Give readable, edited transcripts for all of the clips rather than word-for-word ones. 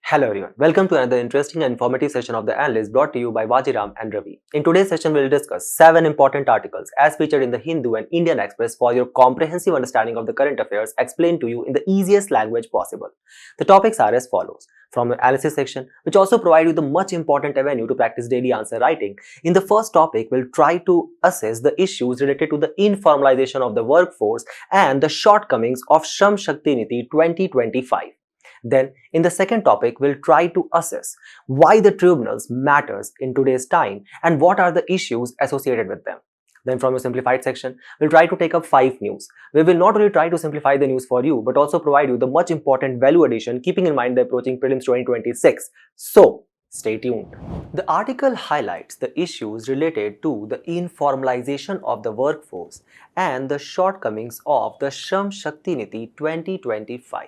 Hello everyone, welcome to another interesting and informative session of the Analyst brought to you by Vajiram and Ravi. In today's session, we will discuss 7 important articles as featured in the Hindu and Indian Express for your comprehensive understanding of the current affairs explained to you in the easiest language possible. The topics are as follows. From the analysis section, which also provide you the much important avenue to practice daily answer writing. In the first topic, we'll try to assess the issues related to the informalization of the workforce and the shortcomings of Shram Shakti Niti 2025. Then, in the second topic, we'll try to assess why the tribunals matters in today's time and what are the issues associated with them. Then from your simplified section, we'll try to take up 5 news. We will not only try to simplify the news for you, but also provide you the much important value addition, keeping in mind the approaching prelims 2026. So, stay tuned. The article highlights the issues related to the informalization of the workforce and the shortcomings of the Shram Shakti Niti 2025.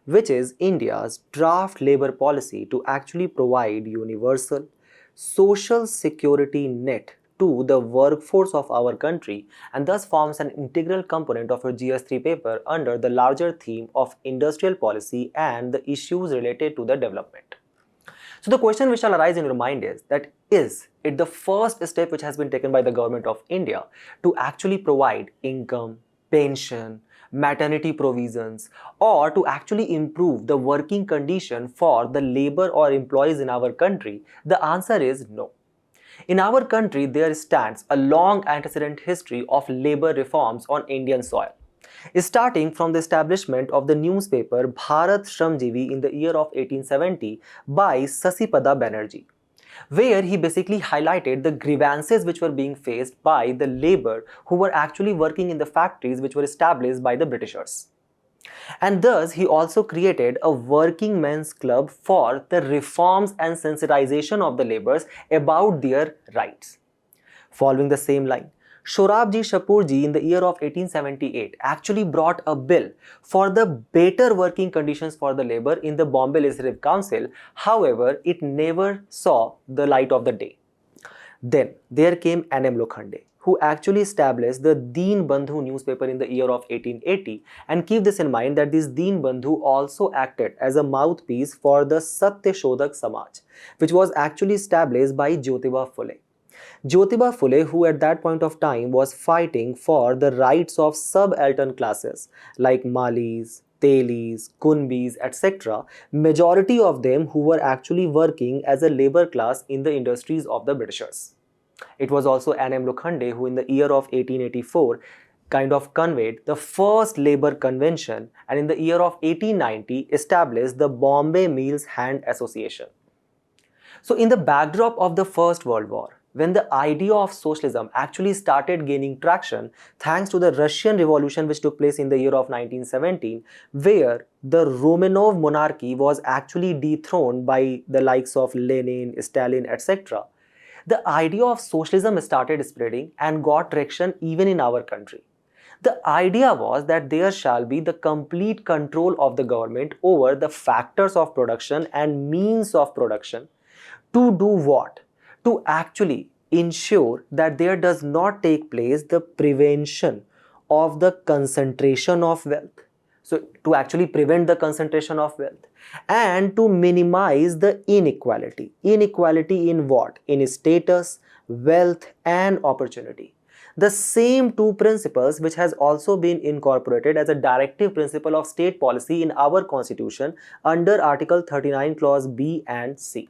Which is India's draft labor policy to actually provide universal social security net to the workforce of our country and thus forms an integral component of your GS3 paper under the larger theme of industrial policy and the issues related to the development. So the question which shall arise in your mind is it the first step which has been taken by the government of India to actually provide income, pension, maternity provisions, or to actually improve the working condition for the labor or employees in our country? The answer is no. In our country, there stands a long antecedent history of labor reforms on Indian soil, starting from the establishment of the newspaper Bharat Shramjeevi in the year of 1870 by Sasipada Banerjee, where he basically highlighted the grievances which were being faced by the labor who were actually working in the factories which were established by the Britishers. And thus, he also created a working men's club for the reforms and sensitization of the laborers about their rights. Following the same line, Shorabji Shapurji in the year of 1878 actually brought a bill for the better working conditions for the labor in the Bombay Legislative Council. However, it never saw the light of the day. Then there came N.M. Lokhande, who actually established the Deen Bandhu newspaper in the year of 1880, and keep this in mind that this Deen Bandhu also acted as a mouthpiece for the Satya Shodhak Samaj, which was actually established by Jyotiba Phule. Jyotiba Phule, who at that point of time was fighting for the rights of subaltern classes like Malis, Telis, Kunbis, etc., majority of them who were actually working as a labor class in the industries of the Britishers. It was also N.M. Lokhande who in the year of 1884 kind of conveyed the first labor convention, and in the year of 1890 established the Bombay Mills Hand Association. So in the backdrop of the First World War, when the idea of socialism actually started gaining traction thanks to the Russian Revolution which took place in the year of 1917, where the Romanov monarchy was actually dethroned by the likes of Lenin, Stalin, etc., the idea of socialism started spreading and got traction even in our country. The idea was that there shall be the complete control of the government over the factors of production and means of production. To do what? To actually ensure that there does not take place the prevention of the concentration of wealth. So, to actually prevent the concentration of wealth and to minimize the inequality. Inequality in what? In status, wealth and opportunity. The same two principles which has also been incorporated as a directive principle of state policy in our constitution under Article 39 Clause B and C.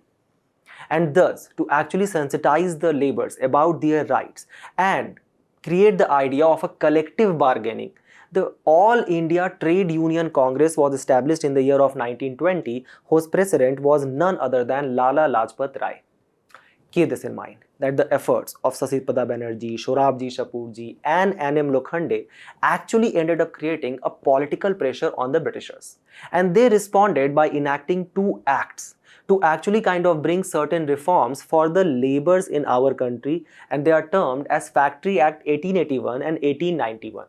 And thus, to actually sensitize the laborers about their rights and create the idea of a collective bargaining, the All India Trade Union Congress was established in the year of 1920, whose president was none other than Lala Lajpat Rai. Keep this in mind that the efforts of Sasipada Banerjee, Shorabji Shapurji and N.M. Lokhande actually ended up creating a political pressure on the Britishers. And they responded by enacting 2 acts to actually kind of bring certain reforms for the laborers in our country, and they are termed as Factory Act 1881 and 1891.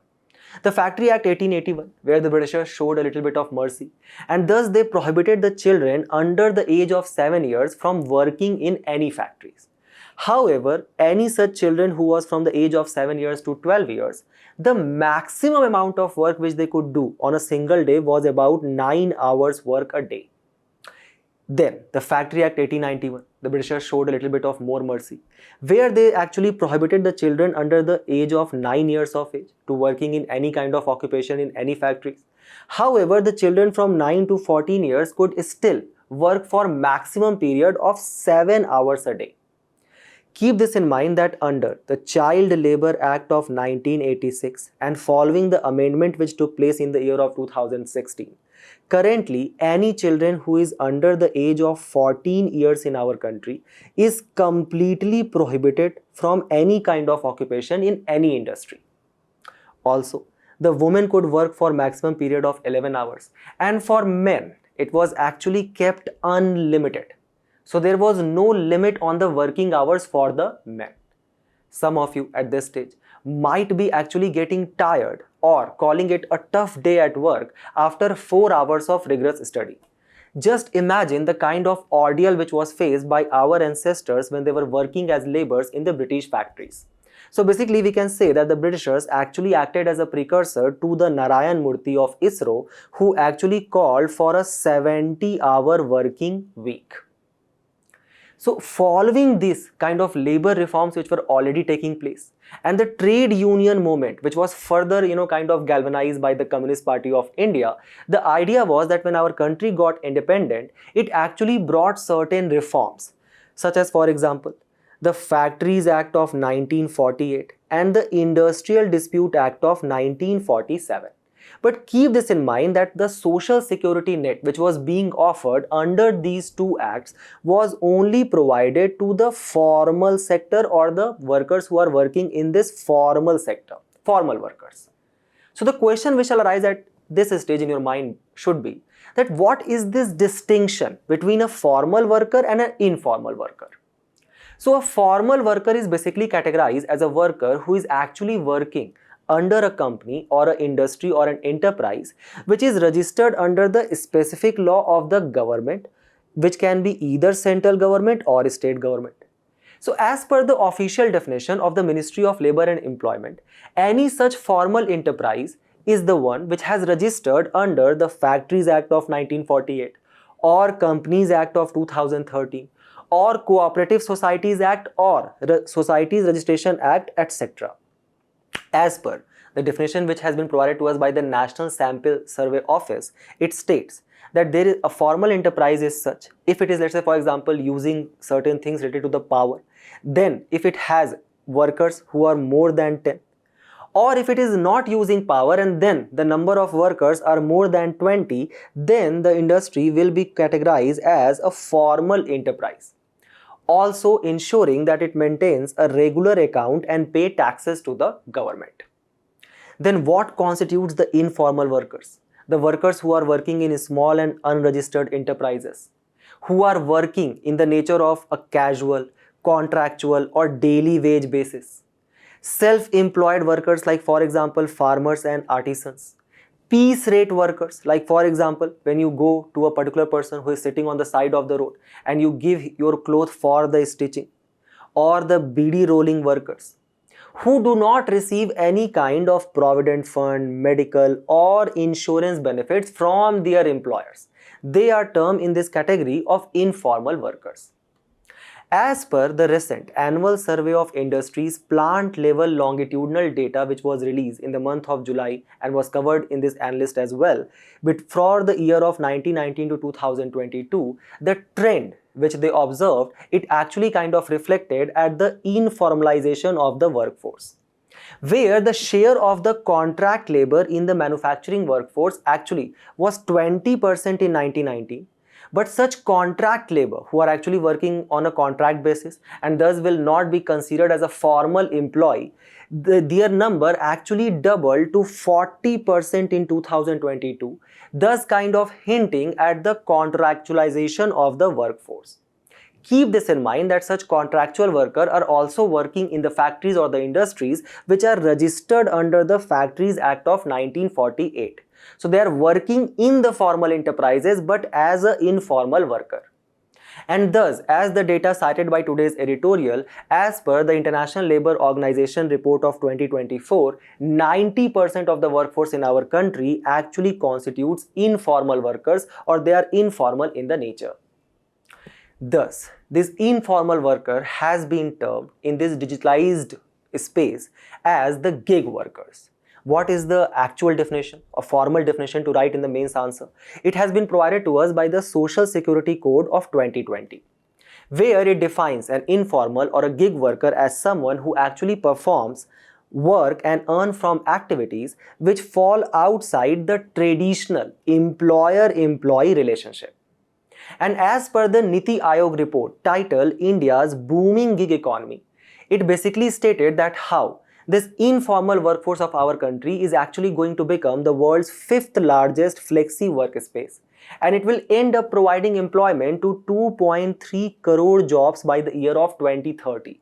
The Factory Act 1881, where the Britishers showed a little bit of mercy, and thus they prohibited the children under the age of 7 years from working in any factories. However, any such children who was from the age of 7 years to 12 years, the maximum amount of work which they could do on a single day was about 9 hours work a day. Then the Factory Act 1891, the Britishers showed a little bit of more mercy, where they actually prohibited the children under the age of 9 years of age to working in any kind of occupation in any factories. However, the children from 9 to 14 years could still work for maximum period of 7 hours a day. Keep this in mind that under the Child Labour Act of 1986 and following the amendment which took place in the year of 2016, currently any children who is under the age of 14 years in our country is completely prohibited from any kind of occupation in any industry. Also, the women could work for maximum period of 11 hours, and for men it was actually kept unlimited. So there was no limit on the working hours for the men. Some of you at this stage might be actually getting tired or calling it a tough day at work after 4 hours of rigorous study. Just imagine the kind of ordeal which was faced by our ancestors when they were working as laborers in the British factories. So basically we can say that the Britishers actually acted as a precursor to the Narayan Murthy of ISRO, who actually called for a 70-hour working week. So following this kind of labor reforms which were already taking place, and the trade union movement which was further kind of galvanized by the Communist Party of India, the idea was that when our country got independent, it actually brought certain reforms, such as, for example, the Factories Act of 1948 and the Industrial Dispute Act of 1947. But keep this in mind that the social security net which was being offered under these two acts was only provided to the formal sector or the workers who are working in this formal sector, formal workers. So the question which shall arise at this stage in your mind should be that what is this distinction between a formal worker and an informal worker? So a formal worker is basically categorized as a worker who is actually working under a company or an industry or an enterprise which is registered under the specific law of the government, which can be either central government or state government. So as per the official definition of the Ministry of Labour and Employment, any such formal enterprise is the one which has registered under the Factories Act of 1948 or Companies Act of 2013 or Cooperative Societies Act or Societies Registration Act, etc. As per the definition which has been provided to us by the National Sample Survey Office, it states that there is a formal enterprise is such if it is, let's say for example, using certain things related to the power, then if it has workers who are more than 10, or if it is not using power and then the number of workers are more than 20, then the industry will be categorized as a formal enterprise. Also ensuring that it maintains a regular account and pay taxes to the government. Then what constitutes the informal workers? The workers who are working in small and unregistered enterprises, who are working in the nature of a casual, contractual or daily wage basis. Self-employed workers like, for example, farmers and artisans. Piece rate workers, like for example, when you go to a particular person who is sitting on the side of the road and you give your cloth for the stitching, or the beedi rolling workers who do not receive any kind of provident fund, medical or insurance benefits from their employers. They are termed in this category of informal workers. As per the recent Annual Survey of Industries plant level longitudinal data which was released in the month of July and was covered in this Analyst as well, but for the year of 1919 to 2022, the trend which they observed, it actually kind of reflected at the informalization of the workforce, where the share of the contract labor in the manufacturing workforce actually was 20% in 1919. But such contract labor who are actually working on a contract basis and thus will not be considered as a formal employee, their number actually doubled to 40% in 2022, thus kind of hinting at the contractualization of the workforce. Keep this in mind that such contractual workers are also working in the factories or the industries which are registered under the Factories Act of 1948. So they are working in the formal enterprises but as an informal worker. And thus, as the data cited by today's editorial, as per the International Labour Organization report of 2024, 90% of the workforce in our country actually constitutes informal workers, or they are informal in the nature. Thus, this informal worker has been termed in this digitalized space as the gig workers. What is the actual definition, a formal definition to write in the mains answer? It has been provided to us by the Social Security Code of 2020, where it defines an informal or a gig worker as someone who actually performs work and earn from activities which fall outside the traditional employer-employee relationship. And as per the Niti Aayog report titled India's Booming Gig Economy, it basically stated that how this informal workforce of our country is actually going to become the world's fifth largest flexi workspace, and it will end up providing employment to 2.3 crore jobs by the year of 2030.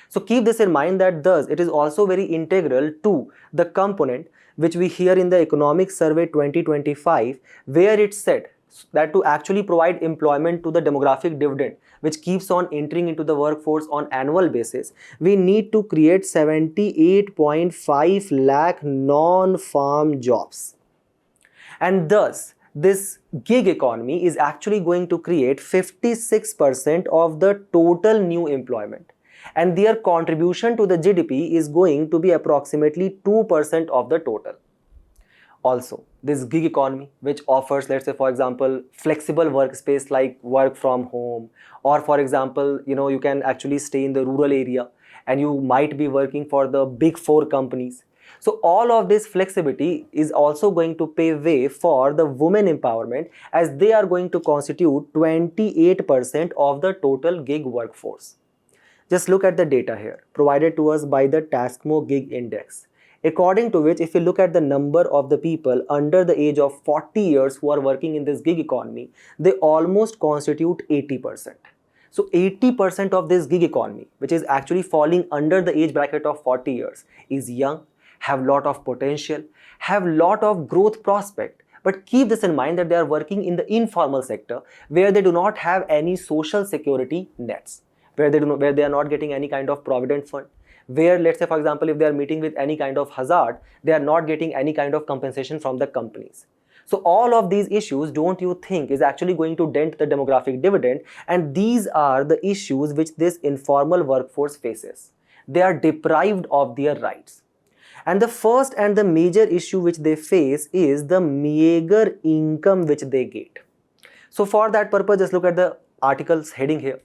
So keep this in mind that thus it is also very integral to the component which we hear in the Economic Survey 2025, where it said that to actually provide employment to the demographic dividend which keeps on entering into the workforce on annual basis, we need to create 78.5 lakh non-farm jobs. And thus, this gig economy is actually going to create 56% of the total new employment. And their contribution to the GDP is going to be approximately 2% of the total. Also, this gig economy which offers, let's say for example, flexible workspace like work from home, or for example, you can actually stay in the rural area and you might be working for the big four companies. So all of this flexibility is also going to pave way for the women empowerment, as they are going to constitute 28% of the total gig workforce. Just look at the data here provided to us by the Taskmo Gig Index, according to which if you look at the number of the people under the age of 40 years who are working in this gig economy, they almost constitute 80%. So 80% of this gig economy, which is actually falling under the age bracket of 40 years, is young, have lot of potential, have lot of growth prospect. But keep this in mind that they are working in the informal sector where they do not have any social security nets, where they are not getting any kind of provident fund, where let's say for example if they are meeting with any kind of hazard, they are not getting any kind of compensation from the companies. So all of these issues, don't you think, is actually going to dent the demographic dividend, and these are the issues which this informal workforce faces. They are deprived of their rights. And the first and the major issue which they face is the meager income which they get. So for that purpose, just look at the article's heading here.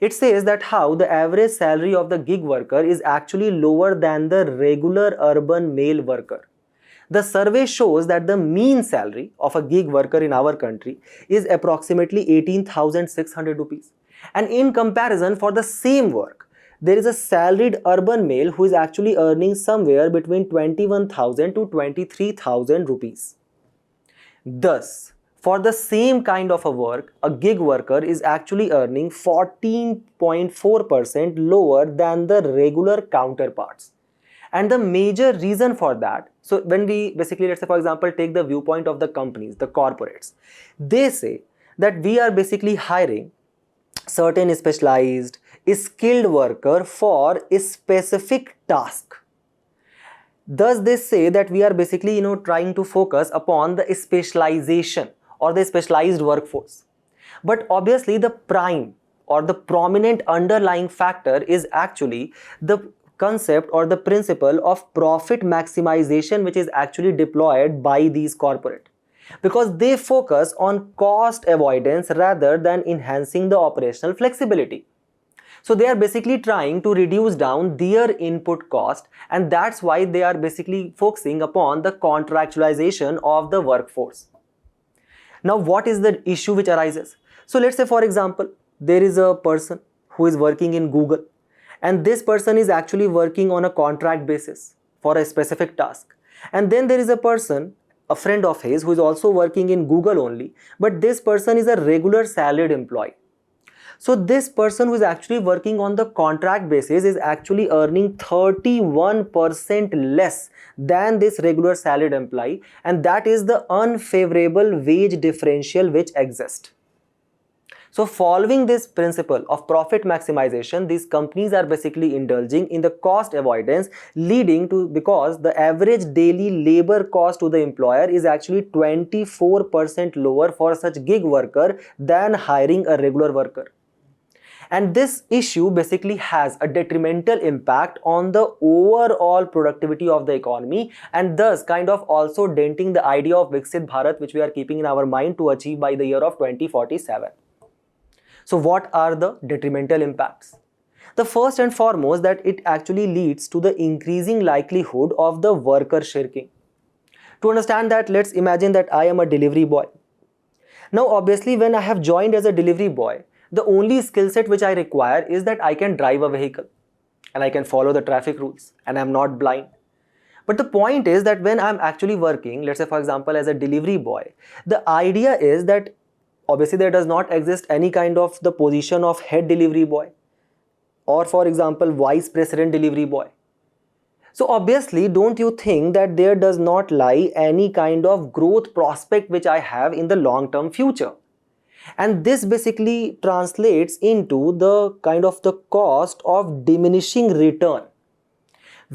It says that how the average salary of the gig worker is actually lower than the regular urban male worker. The survey shows that the mean salary of a gig worker in our country is approximately 18,600 rupees. And in comparison, for the same work, there is a salaried urban male who is actually earning somewhere between 21,000 to 23,000 rupees. Thus, for the same kind of a work, a gig worker is actually earning 14.4% lower than the regular counterparts. And the major reason for that, so when we basically, let's say for example, take the viewpoint of the companies, the corporates, they say that we are basically hiring certain specialized, skilled worker for a specific task. Thus, they say that we are basically, trying to focus upon the specialization or the specialized workforce. But obviously, the prime or the prominent underlying factor is actually the concept or the principle of profit maximization, which is actually deployed by these corporate, because they focus on cost avoidance rather than enhancing the operational flexibility. So they are basically trying to reduce down their input cost, and that's why they are basically focusing upon the contractualization of the workforce. Now, what is the issue which arises? So let's say for example, there is a person who is working in Google, and this person is actually working on a contract basis for a specific task. And then there is a person, a friend of his, who is also working in Google only, but this person is a regular salaried employee. So this person who is actually working on the contract basis is actually earning 31% less than this regular salaried employee, and that is the unfavorable wage differential which exists. So following this principle of profit maximization, these companies are basically indulging in the cost avoidance, leading to, because the average daily labor cost to the employer is actually 24% lower for such gig worker than hiring a regular worker. And this issue basically has a detrimental impact on the overall productivity of the economy, and thus kind of also denting the idea of Viksit Bharat, which we are keeping in our mind to achieve by the year of 2047. So what are the detrimental impacts? The first and foremost, that it actually leads to the increasing likelihood of the worker shirking. To understand that, let's imagine that I am a delivery boy. Now obviously when I have joined as a delivery boy, the only skill set which I require is that I can drive a vehicle and I can follow the traffic rules and I'm not blind. But the point is that when I'm actually working, let's say for example as a delivery boy, the idea is that obviously there does not exist any kind of the position of head delivery boy or for example vice president delivery boy. So obviously don't you think that there does not lie any kind of growth prospect which I have in the long term future? And this basically translates into the kind of the cost of diminishing return,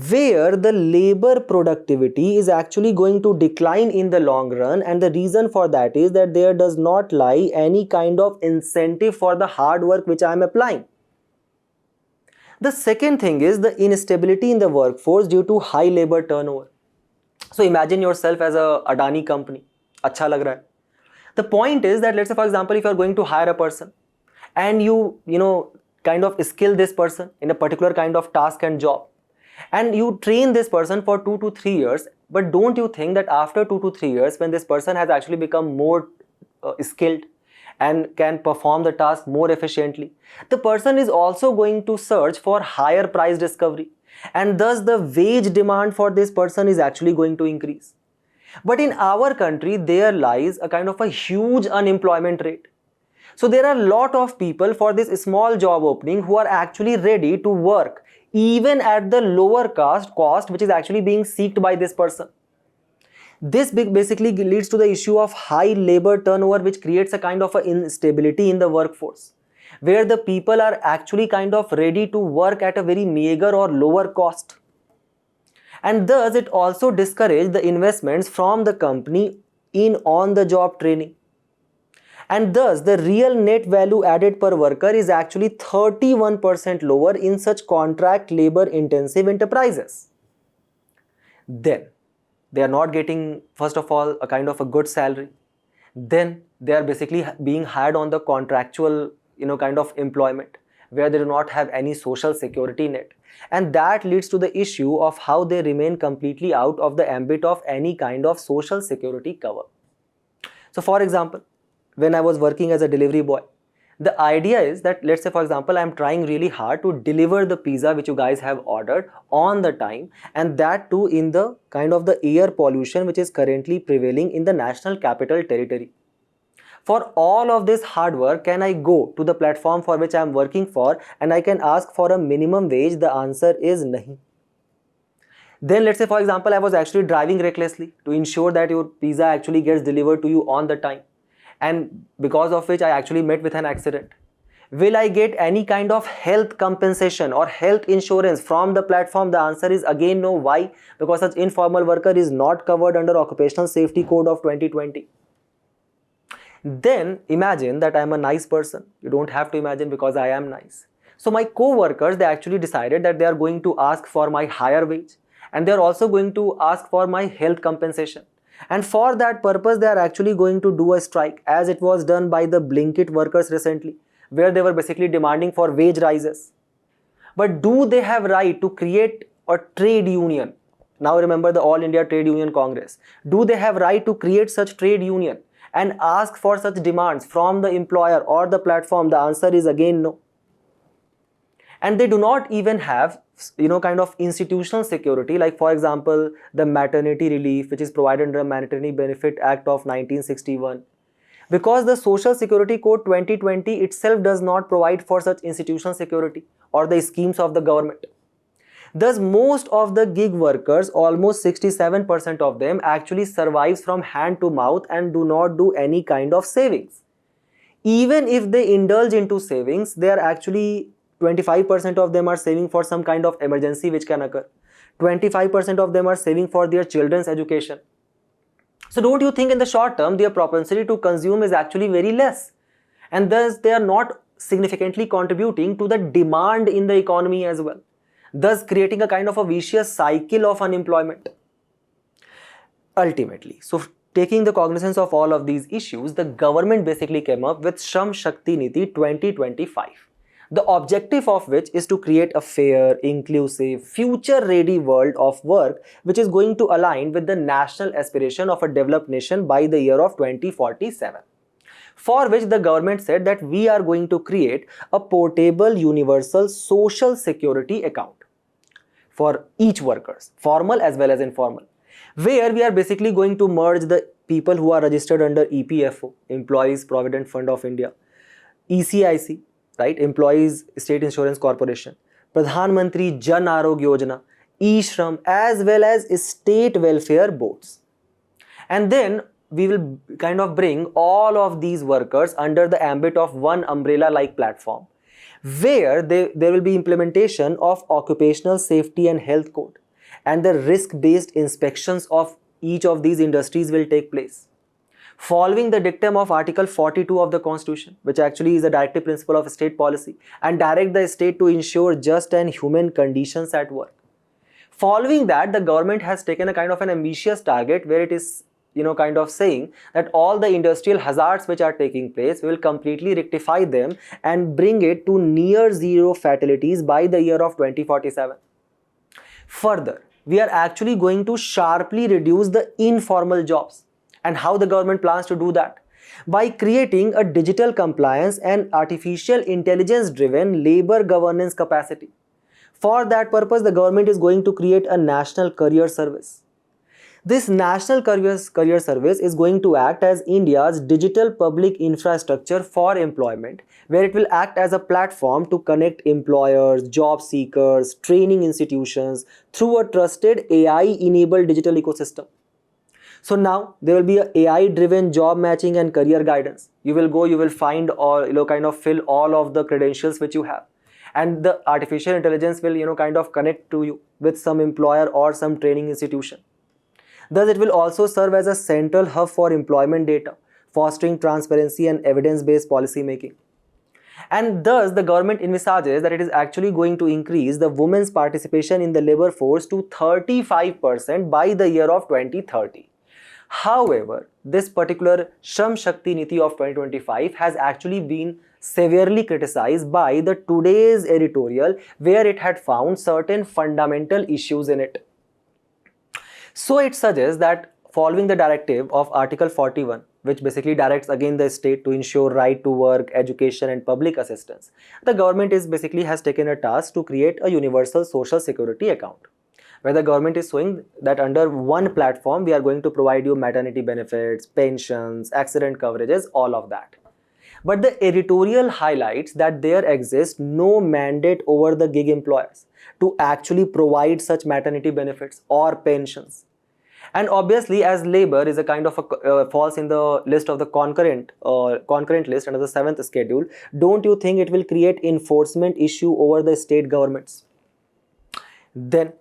where the labor productivity is actually going to decline in the long run, and the reason for that is that there does not lie any kind of incentive for the hard work which I am applying. The second thing is the instability in the workforce due to high labor turnover. So imagine yourself as a Adani company. Acha lag raha hai. The point is that let's say for example if you are going to hire a person and you kind of skill this person in a particular kind of task and job, and you train this person for 2 to 3 years, but don't you think that after 2 to 3 years when this person has actually become more skilled and can perform the task more efficiently, the person is also going to search for higher price discovery, and thus the wage demand for this person is actually going to increase. But in our country there lies a kind of a huge unemployment rate. So there are a lot of people for this small job opening who are actually ready to work even at the lower cost which is actually being sought by this person. This basically leads to the issue of high labor turnover, which creates a kind of a instability in the workforce, where the people are actually kind of ready to work at a very meager or lower cost. And thus it also discourages the investments from the company in on-the-job training. And thus the real net value added per worker is actually 31% lower in such contract labor intensive enterprises. Then they are not getting, first of all, a kind of a good salary. Then they are basically being hired on the contractual kind of employment, where they do not have any social security net. And that leads to the issue of how they remain completely out of the ambit of any kind of social security cover. So for example, when I was working as a delivery boy, the idea is that let's say for example I am trying really hard to deliver the pizza which you guys have ordered on the time, and that too in the kind of the air pollution which is currently prevailing in the national capital territory. For all of this hard work, can I go to the platform for which I am working for and I can ask for a minimum wage? The answer is nahi. Then let's say for example I was actually driving recklessly to ensure that your pizza actually gets delivered to you on the time, and because of which I actually met with an accident. Will I get any kind of health compensation or health insurance from the platform? The answer is again no. Why? Because such informal worker is not covered under Occupational Safety Code of 2020. Then imagine that I am a nice person. You don't have to imagine because I am nice. So my co-workers, they actually decided that they are going to ask for my higher wage, and they are also going to ask for my health compensation. And for that purpose, they are actually going to do a strike, as it was done by the Blinkit workers recently, where they were basically demanding for wage rises. But do they have right to create a trade union? Now remember the All India Trade Union Congress. Do they have right to create such trade union and ask for such demands from the employer or the platform? The answer is again no. And they do not even have kind of institutional security, like for example the maternity relief which is provided under the Maternity Benefit Act of 1961, because the Social Security Code 2020 itself does not provide for such institutional security or the schemes of the government. Thus most of the gig workers, almost 67% of them, actually survives from hand to mouth and do not do any kind of savings. Even if they indulge into savings, they are actually 25% of them are saving for some kind of emergency which can occur. 25% of them are saving for their children's education. So don't you think in the short term their propensity to consume is actually very less, and thus they are not significantly contributing to the demand in the economy as well, thus creating a kind of a vicious cycle of unemployment. Ultimately, so taking the cognizance of all of these issues, the government basically came up with Shram Shakti Niti 2025. The objective of which is to create a fair, inclusive, future-ready world of work which is going to align with the national aspiration of a developed nation by the year of 2047. For which the government said that we are going to create a portable universal social security account for each workers, formal as well as informal, where we are basically going to merge the people who are registered under EPFO, Employees Provident Fund of India, ECIC, right, Employees State Insurance Corporation, Pradhan Mantri Jan Arogya Yojana, E-Shram, as well as state welfare boards. And then we will kind of bring all of these workers under the ambit of one umbrella-like platform, where there will be implementation of occupational safety and health code, and the risk-based inspections of each of these industries will take place. Following the dictum of Article 42 of the Constitution, which actually is a directive principle of state policy, and direct the state to ensure just and human conditions at work. Following that, the government has taken a kind of an ambitious target where it is kind of saying that all the industrial hazards which are taking place, we will completely rectify them and bring it to near zero fatalities by the year of 2047. Further, we are actually going to sharply reduce the informal jobs. And how the government plans to do that? By creating a digital compliance and artificial intelligence driven labor governance capacity. For that purpose, the government is going to create a national career service. This national career service is going to act as India's digital public infrastructure for employment, where it will act as a platform to connect employers, job seekers, training institutions through a trusted AI-enabled digital ecosystem. So now there will be a AI-driven job matching and career guidance. You will go, you will find or kind of fill all of the credentials which you have, and the artificial intelligence will kind of connect to you with some employer or some training institution. Thus, it will also serve as a central hub for employment data, fostering transparency and evidence-based policy making. And thus, the government envisages that it is actually going to increase the women's participation in the labor force to 35% by the year of 2030. However, this particular Shram Shakti Niti of 2025 has actually been severely criticized by the Today's editorial, where it had found certain fundamental issues in it. So it suggests that following the directive of Article 41, which basically directs again the state to ensure right to work, education and public assistance, the government has taken a task to create a universal social security account, where the government is showing that under one platform we are going to provide you maternity benefits, pensions, accident coverages, all of that. But the editorial highlights that there exists no mandate over the gig employers to actually provide such maternity benefits or pensions. And obviously, as labor is a kind of falls in the list of the concurrent list under the 7th schedule, don't you think it will create enforcement issue over the state governments? Then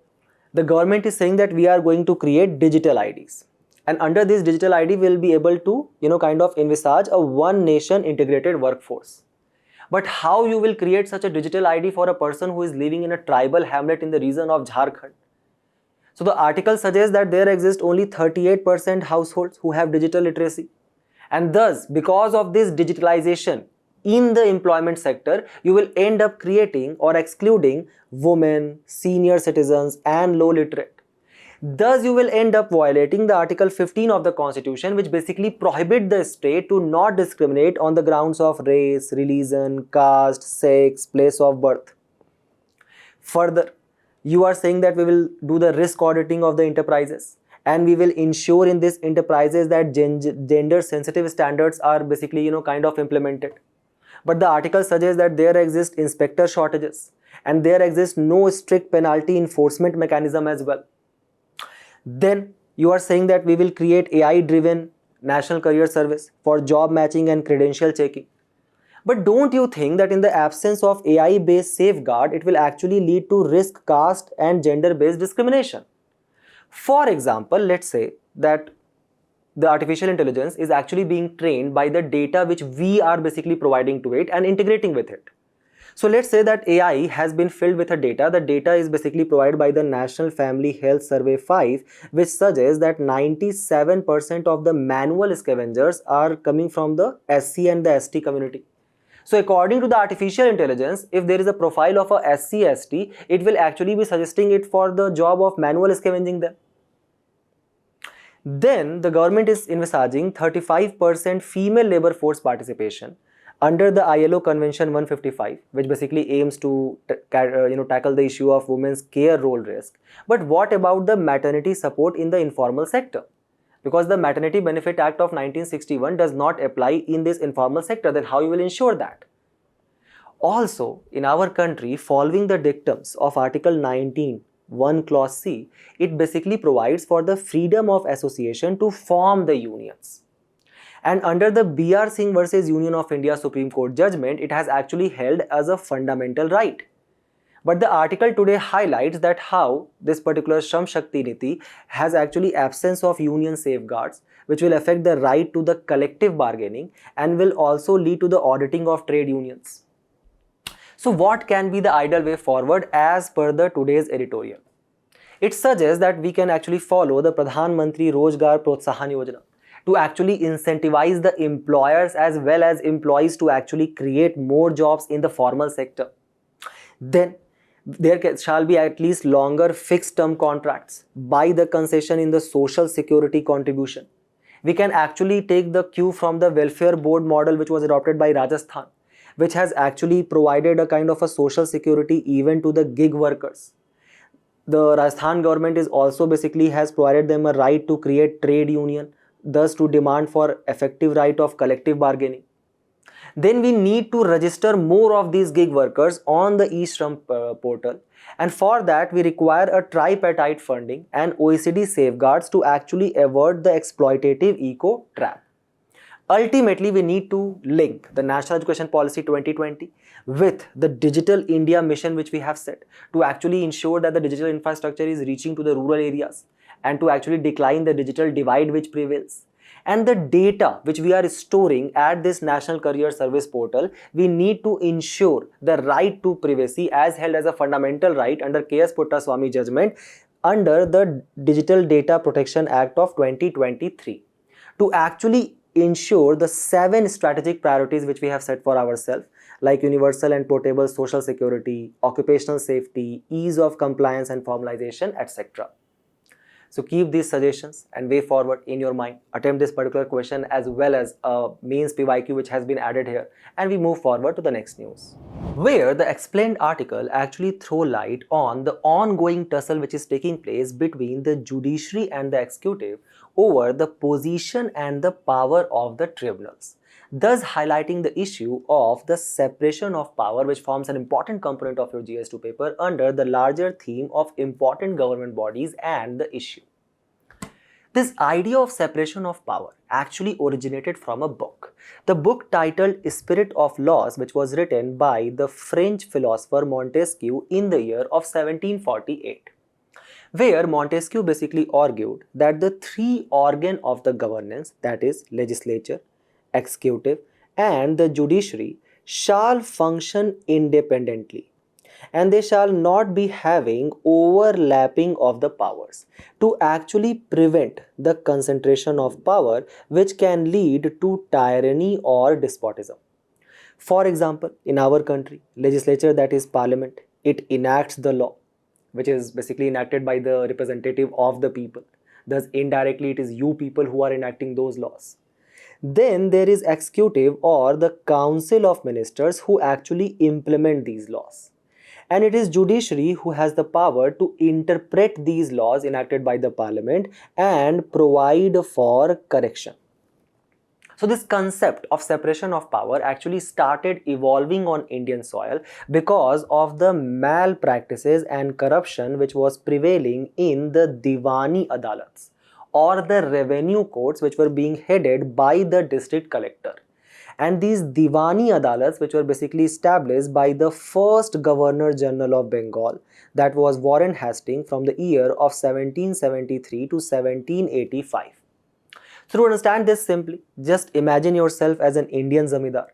the government is saying that we are going to create digital IDs. And under this digital ID, we will be able to, kind of envisage a one nation integrated workforce. But how you will create such a digital ID for a person who is living in a tribal hamlet in the region of Jharkhand? So the article suggests that there exist only 38% households who have digital literacy. And thus, because of this digitalization in the employment sector, you will end up creating or excluding women, senior citizens and low literate. Thus, you will end up violating the Article 15 of the Constitution, which basically prohibits the state to not discriminate on the grounds of race, religion, caste, sex, place of birth. Further, you are saying that we will do the risk auditing of the enterprises, and we will ensure in these enterprises that gender sensitive standards are basically kind of implemented. But the article suggests that there exist inspector shortages and there exists no strict penalty enforcement mechanism as well. Then you are saying that we will create AI-driven national career service for job matching and credential checking. But don't you think that in the absence of AI-based safeguard, it will actually lead to risk, caste and gender-based discrimination? For example, let's say that the artificial intelligence is actually being trained by the data which we are basically providing to it and integrating with it. So let's say that AI has been filled with a data. The data is basically provided by the National Family Health Survey 5, which suggests that 97% of the manual scavengers are coming from the SC and the ST community. So according to the artificial intelligence, if there is a profile of a SC ST, it will actually be suggesting it for the job of manual scavenging them. Then the government is envisaging 35% female labor force participation under the ILO Convention 155, which basically aims to tackle the issue of women's care role risk. But what about the maternity support in the informal sector? Because the Maternity Benefit Act of 1961 does not apply in this informal sector, then how you will ensure that? Also, in our country, following the dictums of Article 19, 1 Clause C, it basically provides for the freedom of association to form the unions. And under the B.R. Singh versus Union of India Supreme Court judgment, it has actually held as a fundamental right. But the article today highlights that how this particular Shram Shakti Niti has actually absence of union safeguards, which will affect the right to the collective bargaining and will also lead to the auditing of trade unions. So what can be the ideal way forward as per the today's editorial? It suggests that we can actually follow the Pradhan Mantri Rozgar Protsahan Yojana to actually incentivize the employers as well as employees to actually create more jobs in the formal sector. Then there shall be at least longer fixed term contracts by the concession in the social security contribution. We can actually take the cue from the welfare board model which was adopted by Rajasthan, which has actually provided a kind of a social security even to the gig workers. The Rajasthan government is also basically has provided them a right to create trade union, thus to demand for effective right of collective bargaining. Then we need to register more of these gig workers on the e-Shram portal, and for that we require a tripartite funding and OECD safeguards to actually avoid the exploitative eco trap. Ultimately, we need to link the National Education Policy 2020 with the Digital India mission which we have set to actually ensure that the digital infrastructure is reaching to the rural areas and to actually decline the digital divide which prevails. And the data which we are storing at this National Career Service portal, we need to ensure the right to privacy as held as a fundamental right under K.S. Puttaswamy judgment under the Digital Data Protection Act of 2023 to actually ensure the 7 strategic priorities which we have set for ourselves, like universal and portable social security, occupational safety, ease of compliance and formalization, etc. So keep these suggestions and way forward in your mind. Attempt this particular question as well as a mains PYQ which has been added here, and we move forward to the next news, where the explained article actually throw light on the ongoing tussle which is taking place between the judiciary and the executive over the position and the power of the tribunals, thus highlighting the issue of the separation of power, which forms an important component of your GS2 paper under the larger theme of important government bodies and the issue. This idea of separation of power actually originated from a book. The book titled Spirit of Laws, which was written by the French philosopher Montesquieu in the year of 1748. Where Montesquieu basically argued that the 3 organs of the governance, that is legislature, executive and the judiciary, shall function independently, and they shall not be having overlapping of the powers to actually prevent the concentration of power which can lead to tyranny or despotism. For example, in our country, legislature, that is parliament, it enacts the law, which is basically enacted by the representative of the people. Thus, indirectly, it is you people who are enacting those laws. Then there is executive or the council of ministers who actually implement these laws. And it is judiciary who has the power to interpret these laws enacted by the parliament and provide for correction. So this concept of separation of power actually started evolving on Indian soil because of the malpractices and corruption which was prevailing in the Diwani Adalats, or the revenue courts which were being headed by the district collector. And these Diwani Adalats, which were basically established by the first Governor General of Bengal, that was Warren Hastings, from the year of 1773 to 1785. So to understand this simply, just imagine yourself as an Indian zamindar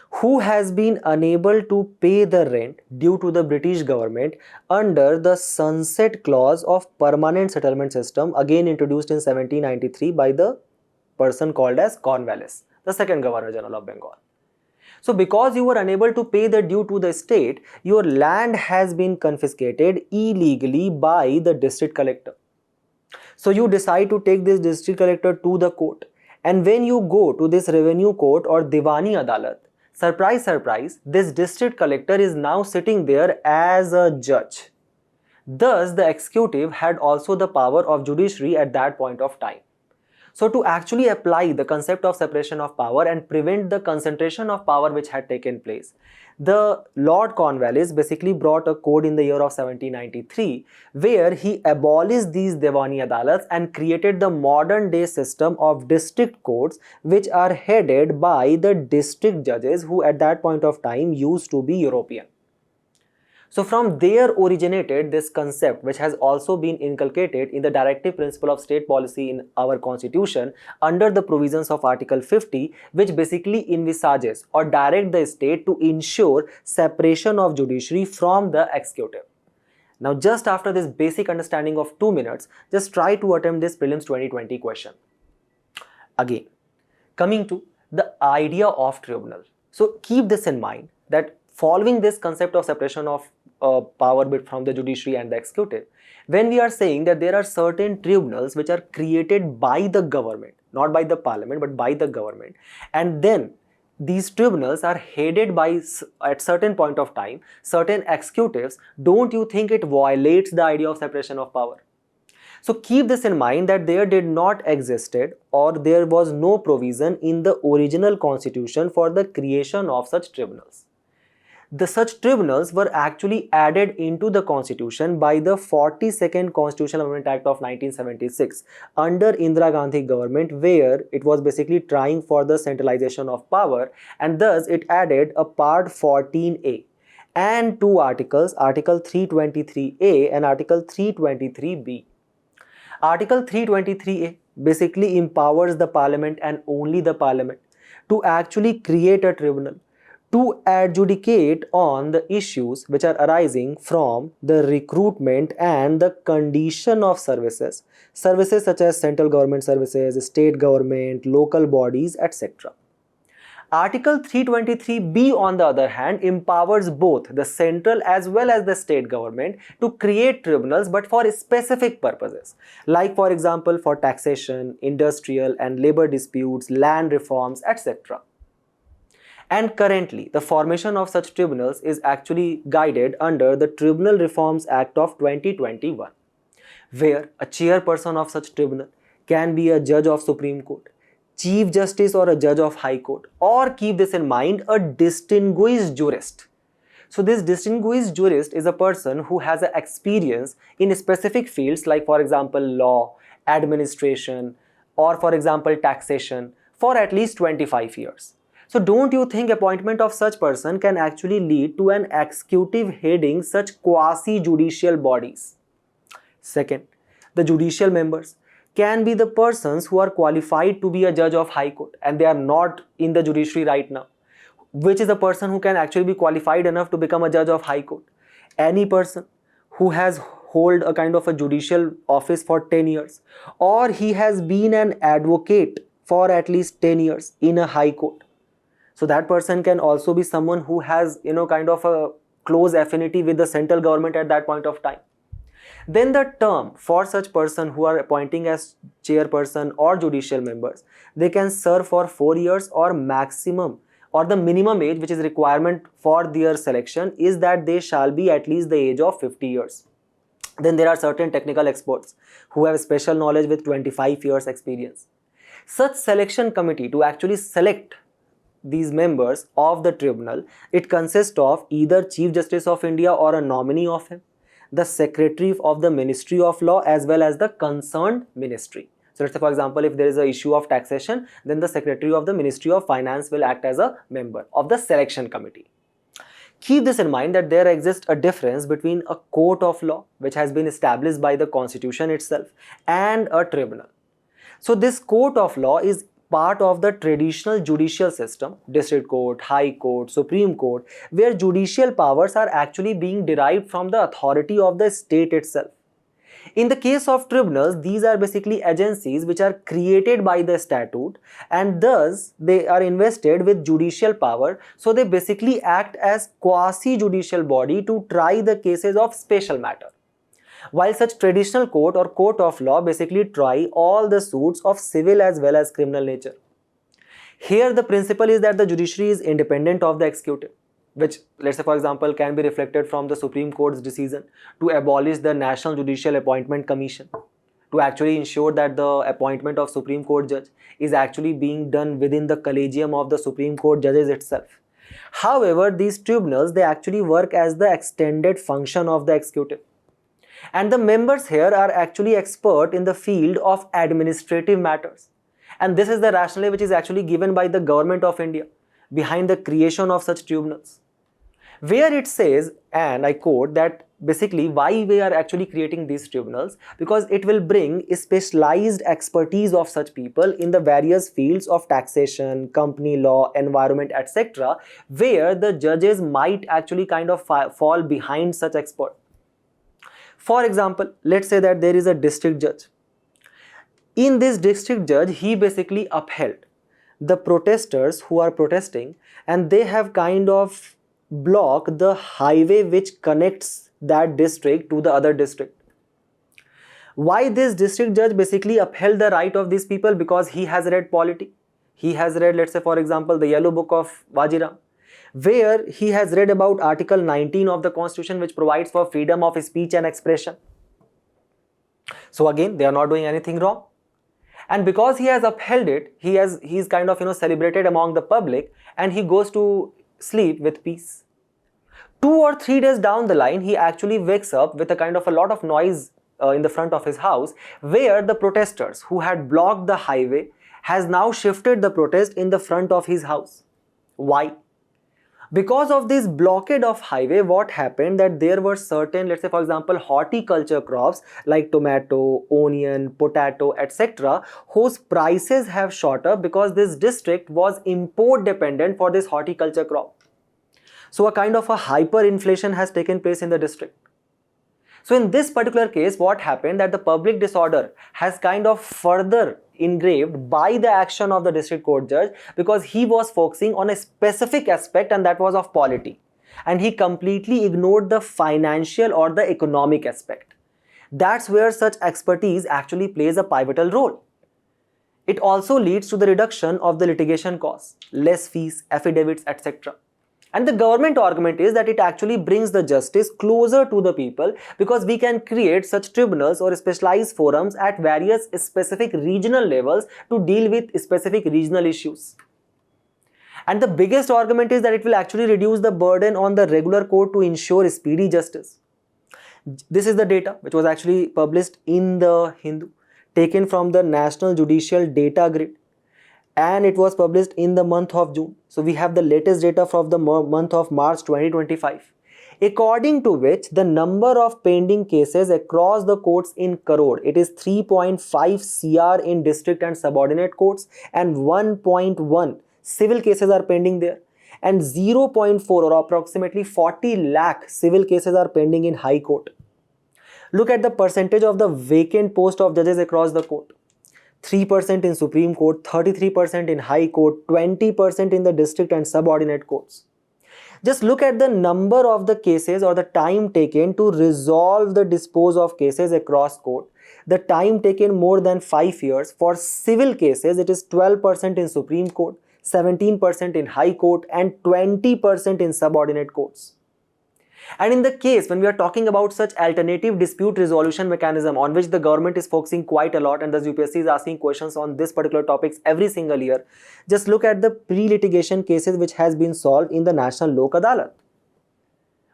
who has been unable to pay the rent due to the British government under the sunset clause of permanent settlement system, again introduced in 1793 by the person called as Cornwallis, the second Governor General of Bengal. So because you were unable to pay the due to the state, your land has been confiscated illegally by the district collector. So you decide to take this district collector to the court, and when you go to this revenue court or Diwani Adalat, surprise surprise, this district collector is now sitting there as a judge. Thus the executive had also the power of judiciary at that point of time. So to actually apply the concept of separation of power and prevent the concentration of power which had taken place, the Lord Cornwallis basically brought a code in the year of 1793 where he abolished these Diwani Adalats and created the modern day system of district courts, which are headed by the district judges who at that point of time used to be European. So from there originated this concept, which has also been inculcated in the directive principle of state policy in our constitution under the provisions of Article 50, which basically envisages or direct the state to ensure separation of judiciary from the executive. Now just after this basic understanding of 2 minutes, just try to attempt this prelims 2020 question. Again, coming to the idea of tribunal. So keep this in mind that following this concept of separation of power from the judiciary and the executive, when we are saying that there are certain tribunals which are created by the government, not by the parliament but by the government, and then these tribunals are headed by at certain point of time certain executives, don't you think it violates the idea of separation of power? So keep this in mind that there did not existed or there was no provision in the original constitution for the creation of such tribunals. Such tribunals were actually added into the constitution by the 42nd Constitutional Amendment Act of 1976 under Indira Gandhi government, where it was basically trying for the centralization of power, and thus it added a part 14A and two articles, Article 323A and Article 323B. Article 323A basically empowers the parliament and only the parliament to actually create a tribunal to adjudicate on the issues which are arising from the recruitment and the condition of services such as central government services, state government, local bodies, etc. Article 323B on the other hand empowers both the central as well as the state government to create tribunals, but for specific purposes, like for example for taxation, industrial and labor disputes, land reforms, etc. And currently, the formation of such tribunals is actually guided under the Tribunal Reforms Act of 2021, where a chairperson of such tribunal can be a judge of Supreme Court, Chief Justice or a judge of High Court, or keep this in mind, a distinguished jurist. So this distinguished jurist is a person who has an experience in specific fields like for example law, administration, or for example taxation for at least 25 years. So don't you think appointment of such person can actually lead to an executive heading such quasi-judicial bodies? Second, the judicial members can be the persons who are qualified to be a judge of High Court and they are not in the judiciary right now. Which is a person who can actually be qualified enough to become a judge of High Court? Any person who has hold a kind of a judicial office for 10 years or he has been an advocate for at least 10 years in a High Court. So that person can also be someone who has, kind of a close affinity with the central government at that point of time. Then the term for such person who are appointing as chairperson or judicial members, they can serve for 4 years or maximum or the minimum age which is requirement for their selection is that they shall be at least the age of 50 years. Then there are certain technical experts who have special knowledge with 25 years experience. Such selection committee to actually select these members of the tribunal, it consists of either Chief Justice of India or a nominee of him, the Secretary of the Ministry of Law as well as the concerned ministry. So let's say for example if there is an issue of taxation, then the Secretary of the Ministry of Finance will act as a member of the selection committee. Keep this in mind that there exists a difference between a court of law which has been established by the constitution itself and a tribunal. So this court of law is part of the traditional judicial system, district court, high court, supreme court, where judicial powers are actually being derived from the authority of the state itself. In the case of tribunals, these are basically agencies which are created by the statute, and thus they are invested with judicial power. So they basically act as quasi-judicial body to try the cases of special matter. While such traditional court or court of law basically try all the suits of civil as well as criminal nature. Here the principle is that the judiciary is independent of the executive, which, let's say for example, can be reflected from the Supreme Court's decision to abolish the National Judicial Appointment Commission, to actually ensure that the appointment of Supreme Court judge is actually being done within the collegium of the Supreme Court judges itself. However, these tribunals, they actually work as the extended function of the executive. And the members here are actually expert in the field of administrative matters. And this is the rationale which is actually given by the government of India behind the creation of such tribunals, where it says, and I quote, that basically why we are actually creating these tribunals, because it will bring specialized expertise of such people in the various fields of taxation, company law, environment, etc., where the judges might actually kind of fall behind such expert. For example, let's say that there is a district judge. In this district judge, he basically upheld the protesters who are protesting, and they have kind of blocked the highway which connects that district to the other district. Why this district judge basically upheld the right of these people? Because he has read polity. He has read, let's say for example, the yellow book of Vajiram, where he has read about Article 19 of the Constitution, which provides for freedom of speech and expression. So again, they are not doing anything wrong. And because he has upheld it, he's kind of celebrated among the public, and he goes to sleep with peace. 2 or 3 days down the line, he actually wakes up with a kind of a lot of noise in the front of his house, where the protesters who had blocked the highway has now shifted the protest in the front of his house. Why? Because of this blockade of highway, what happened that there were certain, let's say for example, horticulture crops like tomato, onion, potato, etc., whose prices have shot up because this district was import dependent for this horticulture crop. So a kind of a hyperinflation has taken place in the district. So in this particular case, what happened that the public disorder has kind of further engraved by the action of the district court judge, because he was focusing on a specific aspect, and that was of polity, and he completely ignored the financial or the economic aspect. That's where such expertise actually plays a pivotal role. It also leads to the reduction of the litigation costs, less fees, affidavits, etc. And the government argument is that it actually brings the justice closer to the people, because we can create such tribunals or specialized forums at various specific regional levels to deal with specific regional issues. And the biggest argument is that it will actually reduce the burden on the regular court to ensure speedy justice. This is the data which was actually published in the Hindu, taken from the National Judicial Data Grid, and it was published in the month of June. So we have the latest data from the month of March 2025, according to which the number of pending cases across the courts in crore, it is 3.5 CR in district and subordinate courts, and 1.1 civil cases are pending there, and 0.4 or approximately 40 lakh civil cases are pending in High Court. Look at the percentage of the vacant post of judges across the court. 3% in Supreme Court, 33% in High Court, 20% in the district and subordinate courts. Just look at the number of the cases or the time taken to resolve the dispose of cases across court. The time taken more than 5 years. For civil cases, it is 12% in Supreme Court, 17% in High Court, and 20% in subordinate courts. And in the case when we are talking about such alternative dispute resolution mechanism on which the government is focusing quite a lot, and thus UPSC is asking questions on this particular topics every single year, just look at the pre-litigation cases which has been solved in the National Lok Adalat.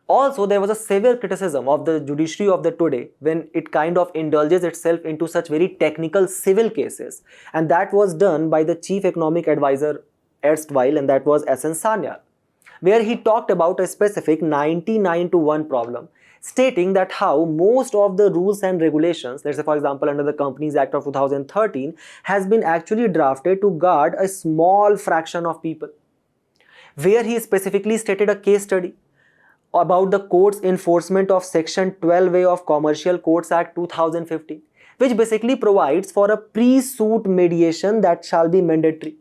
Also, there was a severe criticism of the judiciary of the today when it kind of indulges itself into such very technical civil cases, and that was done by the chief economic advisor erstwhile, and that was SN Sanyal, where he talked about a specific 99 to 1 problem, stating that how most of the rules and regulations, let's say for example under the Companies Act of 2013, has been actually drafted to guard a small fraction of people, where he specifically stated a case study about the court's enforcement of Section 12A of Commercial Courts Act 2015, which basically provides for a pre-suit mediation that shall be mandatory.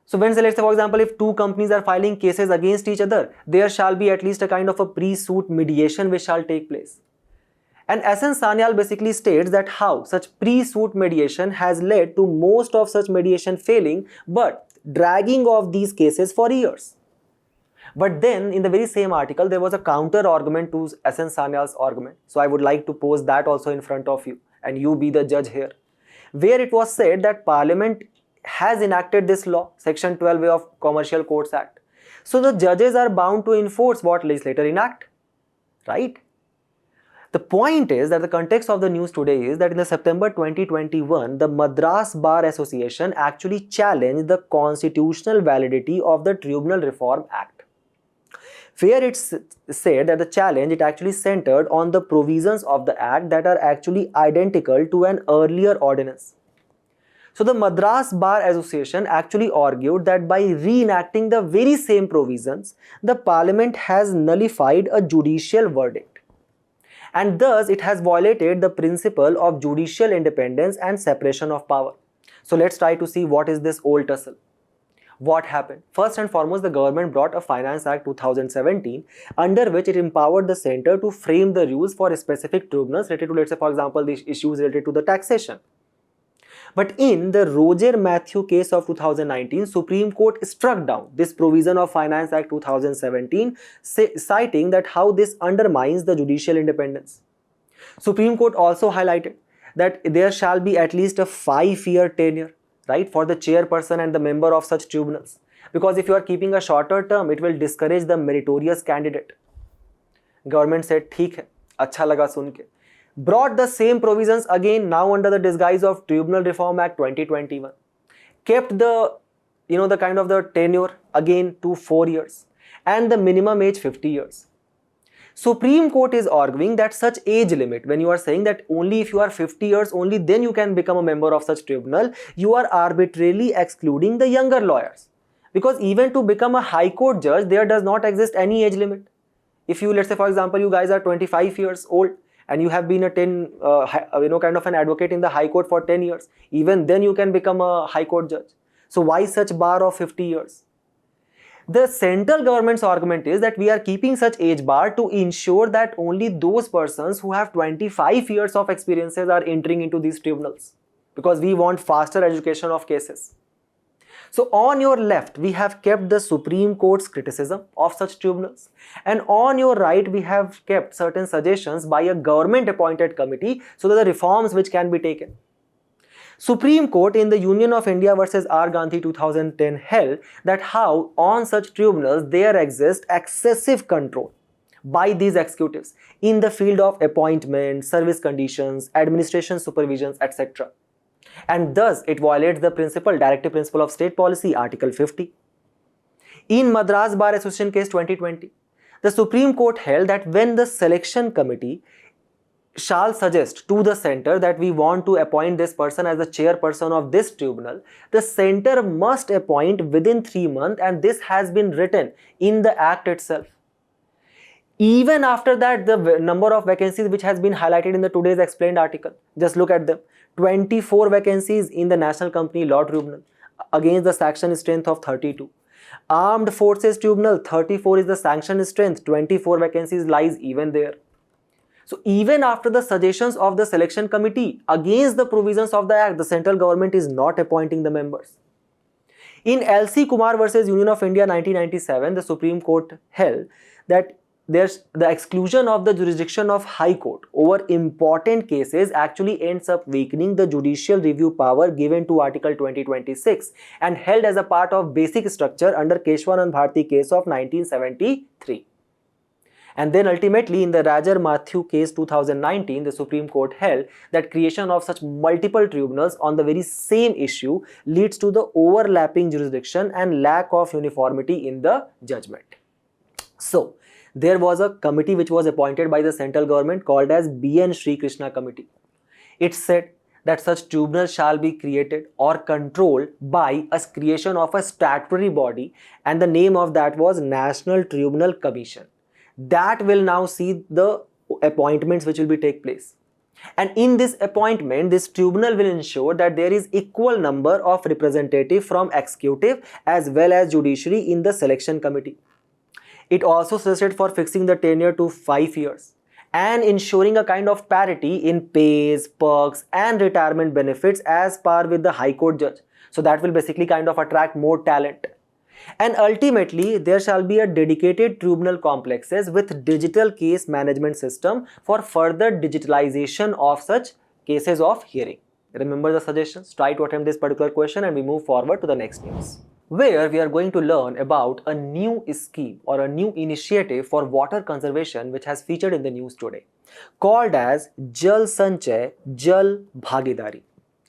So when, let's say for example, if two companies are filing cases against each other, there shall be at least a kind of a pre-suit mediation which shall take place. And SN Sanyal basically states that how such pre-suit mediation has led to most of such mediation failing, but dragging of these cases for years. But then in the very same article, there was a counter argument to SN Sanyal's argument. So I would like to pose that also in front of you and you be the judge here, where it was said that Parliament has enacted this law, Section 12A of Commercial Courts Act. So the judges are bound to enforce what legislator enact, right? The point is that the context of the news today is that in the September 2021, the Madras Bar Association actually challenged the constitutional validity of the Tribunal Reform Act, where it's said that the challenge, it actually centered on the provisions of the act that are actually identical to an earlier ordinance. So the Madras Bar Association actually argued that by reenacting the very same provisions, the Parliament has nullified a judicial verdict, and thus it has violated the principle of judicial independence and separation of power. So let's try to see what is this old tussle. What happened? First and foremost, the government brought a Finance Act 2017 under which it empowered the centre to frame the rules for specific tribunals related to, let's say for example, the issues related to the taxation. But in the Roger Matthew case of 2019, Supreme Court struck down this provision of Finance Act 2017, citing that how this undermines the judicial independence. Supreme Court also highlighted that there shall be at least a 5-year tenure, right, for the chairperson and the member of such tribunals. Because if you are keeping a shorter term, it will discourage the meritorious candidate. Government said, "Theek hai, acha laga sun ke." Brought the same provisions again now under the disguise of Tribunal Reform Act 2021. Kept the, the kind of the tenure again to 4 years and the minimum age 50 years. Supreme Court is arguing that such age limit, when you are saying that only if you are 50 years, only then you can become a member of such tribunal, you are arbitrarily excluding the younger lawyers. Because even to become a High Court judge, there does not exist any age limit. If you, let's say for example, you guys are 25 years old and you have been a kind of an advocate in the High Court for 10 years, even then you can become a High Court judge. So why such bar of 50 years? The central government's argument is that we are keeping such age bar to ensure that only those persons who have 25 years of experiences are entering into these tribunals, because we want faster education of cases. So on your left, we have kept the Supreme Court's criticism of such tribunals, and on your right, we have kept certain suggestions by a government-appointed committee so that the reforms which can be taken. Supreme Court in the Union of India versus R. Gandhi 2010 held that how on such tribunals there exists excessive control by these executives in the field of appointment, service conditions, administration supervisions, etc. And thus it violates the directive principle of state policy, Article 50. In Madras Bar Association case 2020, the Supreme Court held that when the selection committee shall suggest to the centre that we want to appoint this person as the chairperson of this tribunal, the centre must appoint within 3 months, and this has been written in the Act itself. Even after that, the number of vacancies which has been highlighted in the today's explained article, just look at them. 24 vacancies in the National Company Law Tribunal against the sanction strength of 32. Armed Forces Tribunal, 34 is the sanction strength, 24 vacancies lies even there. So even after the suggestions of the selection committee against the provisions of the Act, the central government is not appointing the members. In LC Kumar versus Union of India 1997, the Supreme Court held that there's the exclusion of the jurisdiction of High Court over important cases actually ends up weakening the judicial review power given to Article 2026 and held as a part of basic structure under Keshwanand Bharti case of 1973. And then ultimately in the Roger Matthew case 2019, the Supreme Court held that creation of such multiple tribunals on the very same issue leads to the overlapping jurisdiction and lack of uniformity in the judgment. So, there was a committee which was appointed by the central government called as BN Sri Krishna Committee. It said that such tribunals shall be created or controlled by a creation of a statutory body, and the name of that was National Tribunal Commission. That will now see the appointments which will be take place. And in this appointment, this tribunal will ensure that there is equal number of representative from executive as well as judiciary in the selection committee. It also suggested for fixing the tenure to 5 years and ensuring a kind of parity in pays, perks and retirement benefits as par with the High Court judge. So that will basically kind of attract more talent. And ultimately, there shall be a dedicated tribunal complexes with digital case management system for further digitalization of such cases of hearing. Remember the suggestions? Try to attempt this particular question and we move forward to the next news, where we are going to learn about a new scheme or a new initiative for water conservation which has featured in the news today, called as Jal Sanchay Jan Bhagidari.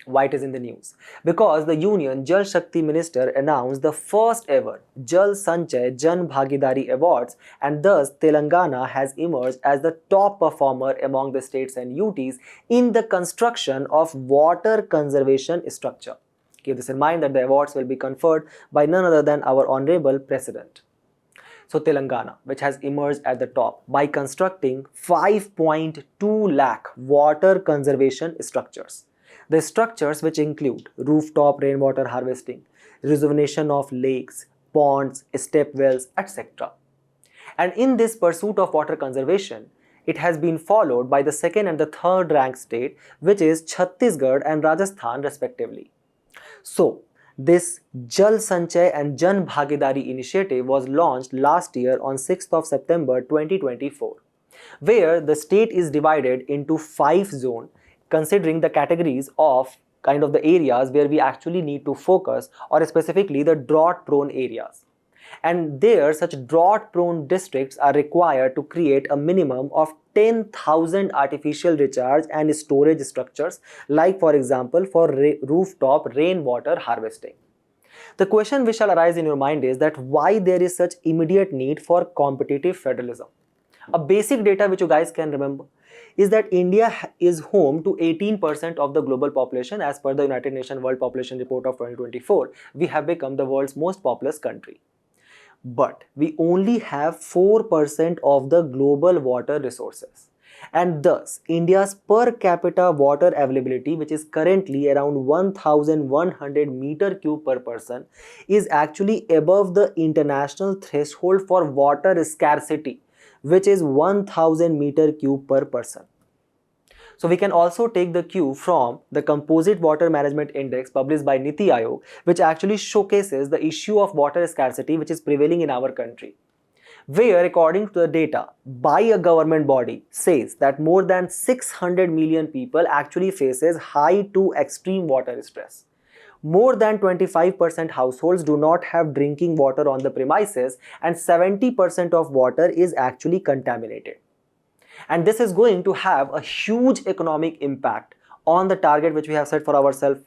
Why it is in the news? Because the Union Jal Shakti Minister announced the first ever Jal Sanchay Jan Bhagidari Awards, and thus Telangana has emerged as the top performer among the states and UTs in the construction of water conservation structure. Keep this in mind that the awards will be conferred by none other than our Honorable President. So Telangana, which has emerged at the top by constructing 5.2 lakh water conservation structures. The structures which include rooftop rainwater harvesting, rejuvenation of lakes, ponds, step wells, etc. And in this pursuit of water conservation, it has been followed by the second and the third ranked state, which is Chhattisgarh and Rajasthan respectively. So, this Jal Sanchay and Jan Bhagidari initiative was launched last year on 6th of September 2024, where the state is divided into 5 zones, considering the categories of kind of the areas where we actually need to focus, or specifically the drought prone areas. And there such drought prone districts are required to create a minimum of 10,000 artificial recharge and storage structures, like for example for rooftop rainwater harvesting. The question which shall arise in your mind is that why there is such immediate need for competitive federalism. A basic data which you guys can remember is that India is home to 18% of the global population. As per the United Nations World Population Report of 2024, we have become the world's most populous country. But we only have 4% of the global water resources. And thus, India's per capita water availability, which is currently around 1,100 meter cube per person, is actually above the international threshold for water scarcity, which is 1,000 meter cube per person. So we can also take the cue from the Composite Water Management Index published by Niti Aayog, which actually showcases the issue of water scarcity which is prevailing in our country, where according to the data by a government body says that more than 600 million people actually faces high to extreme water stress. More than 25% households do not have drinking water on the premises, and 70% of water is actually contaminated. And this is going to have a huge economic impact on the target which we have set for ourselves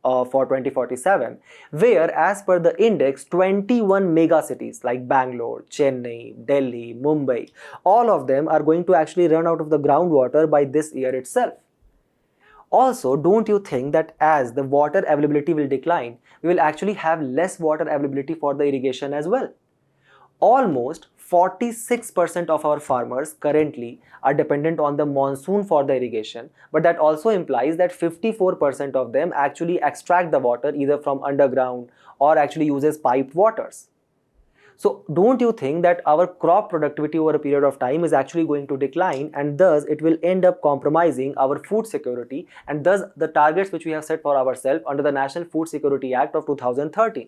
for 2047, where as per the index, 21 mega cities like Bangalore, Chennai, Delhi, Mumbai, all of them are going to actually run out of the groundwater by this year itself. Also, don't you think that as the water availability will decline, we will actually have less water availability for the irrigation as well? Almost 46% of our farmers currently are dependent on the monsoon for the irrigation, but that also implies that 54% of them actually extract the water either from underground or actually uses piped waters. So don't you think that our crop productivity over a period of time is actually going to decline, and thus it will end up compromising our food security and thus the targets which we have set for ourselves under the National Food Security Act of 2013.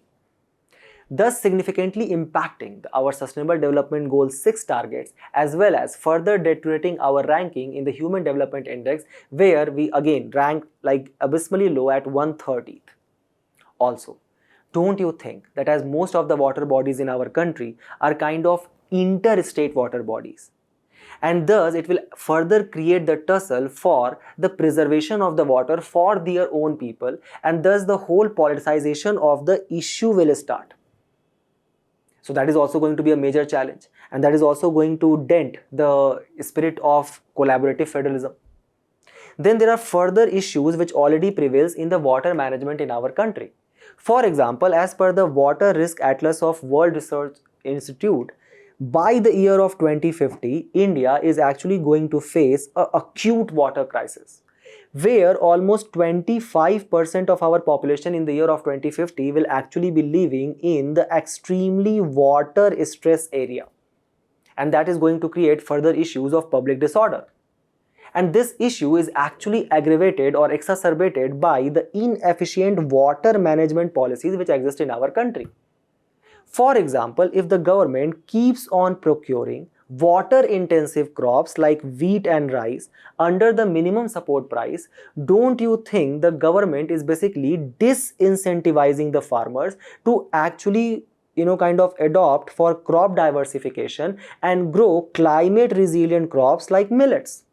Thus significantly impacting our Sustainable Development Goal 6 targets, as well as further deteriorating our ranking in the Human Development Index, where we again rank like abysmally low at 130th. Also, don't you think that as most of the water bodies in our country are kind of interstate water bodies, and thus it will further create the tussle for the preservation of the water for their own people, and thus the whole politicization of the issue will start. So that is also going to be a major challenge, and that is also going to dent the spirit of collaborative federalism. Then there are further issues which already prevails in the water management in our country. For example, as per the Water Risk Atlas of World Research Institute, by the year of 2050, India is actually going to face an acute water crisis, where almost 25% of our population in the year of 2050 will actually be living in the extremely water stress area. And that is going to create further issues of public disorder. And this issue is actually aggravated or exacerbated by the inefficient water management policies which exist in our country. For example, if the government keeps on procuring water-intensive crops like wheat and rice under the minimum support price, don't you think the government is basically disincentivizing the farmers to actually adopt for crop diversification and grow climate resilient crops like millets?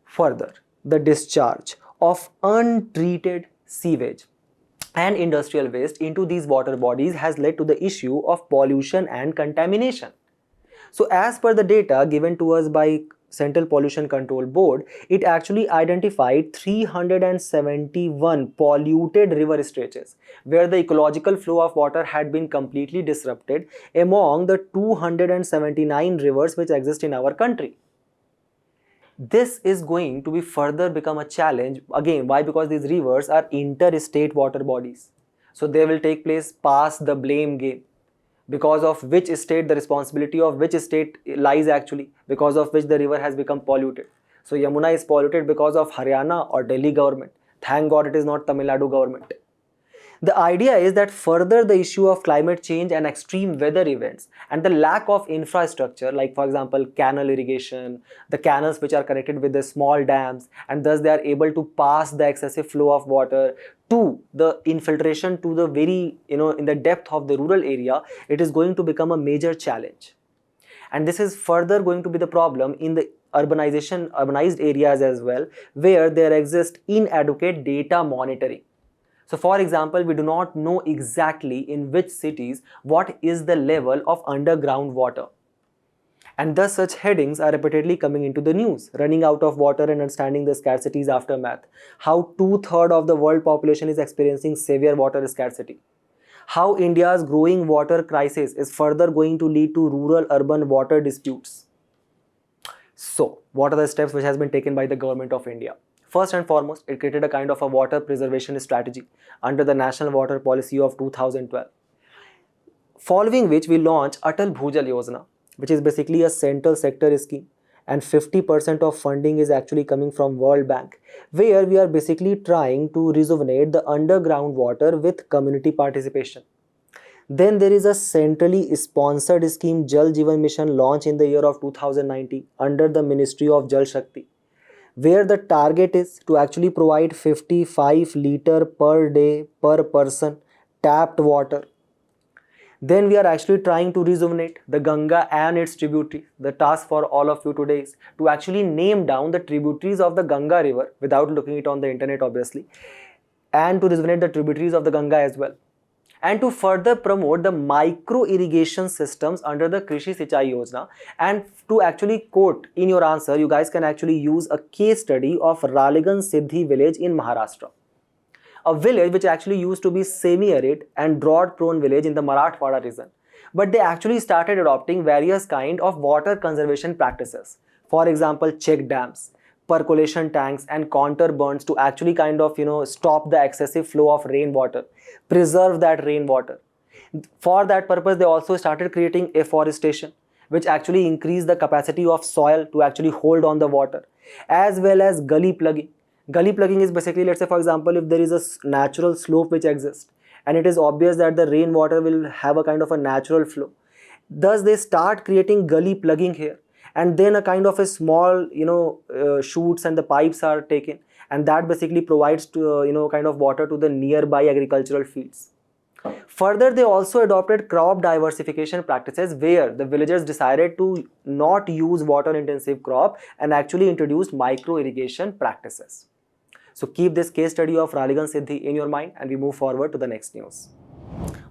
Further, the discharge of untreated sewage and industrial waste into these water bodies has led to the issue of pollution and contamination. So as per the data given to us by Central Pollution Control Board, it actually identified 371 polluted river stretches where the ecological flow of water had been completely disrupted among the 279 rivers which exist in our country. This is going to be further become a challenge. Again, why? Because these rivers are interstate water bodies. So they will take place past the blame game, because of which state the responsibility of which state lies actually, because of which the river has become polluted. So Yamuna is polluted because of Haryana or Delhi government. Thank God it is not Tamil Nadu government. The idea is that further the issue of climate change and extreme weather events and the lack of infrastructure, like for example canal irrigation, the canals which are connected with the small dams, and thus they are able to pass the excessive flow of water to the infiltration to the very in the depth of the rural area, it is going to become a major challenge. And this is further going to be the problem in the urbanized areas as well, where there exists inadequate data monitoring. So for example, we do not know exactly in which cities what is the level of underground water. And thus such headings are repeatedly coming into the news: running out of water and understanding the scarcity's aftermath, how 2/3 of the world population is experiencing severe water scarcity, how India's growing water crisis is further going to lead to rural-urban water disputes. So what are the steps which has been taken by the government of India? First and foremost, it created a kind of a water preservation strategy under the National Water Policy of 2012. Following which we launched Atal Bhujal Yojana, which is basically a central sector scheme, and 50% of funding is actually coming from World Bank, where we are basically trying to rejuvenate the underground water with community participation. Then there is a centrally sponsored scheme, Jal Jeevan Mission, launched in the year of 2019 under the Ministry of Jal Shakti, where the target is to actually provide 55 liter per day per person tapped water. Then we are actually trying to rejuvenate the Ganga and its tributaries. The task for all of you today is to actually name down the tributaries of the Ganga river without looking it on the internet obviously, and to rejuvenate the tributaries of the Ganga as well, and to further promote the micro irrigation systems under the Krishi Sinchai Yojana. And to actually quote in your answer, you guys can actually use a case study of Ralegan Siddhi village in Maharashtra, a village which actually used to be semi-arid and drought-prone village in the Marathwada region. But they actually started adopting various kind of water conservation practices. For example, check dams, percolation tanks and contour burns to actually stop the excessive flow of rainwater, preserve that rainwater. For that purpose, they also started creating afforestation, which actually increased the capacity of soil to actually hold on the water, as well as gully plugging. Gully plugging is basically, let's say for example, if there is a natural slope which exists and it is obvious that the rainwater will have a kind of a natural flow, thus they start creating gully plugging here, and then a kind of a small shoots and the pipes are taken, and that basically provides to water to the nearby agricultural fields. Further, they also adopted crop diversification practices, where the villagers decided to not use water intensive crop and actually introduced micro irrigation practices. So keep this case study of Ralegan Siddhi in your mind, and we move forward to the next news.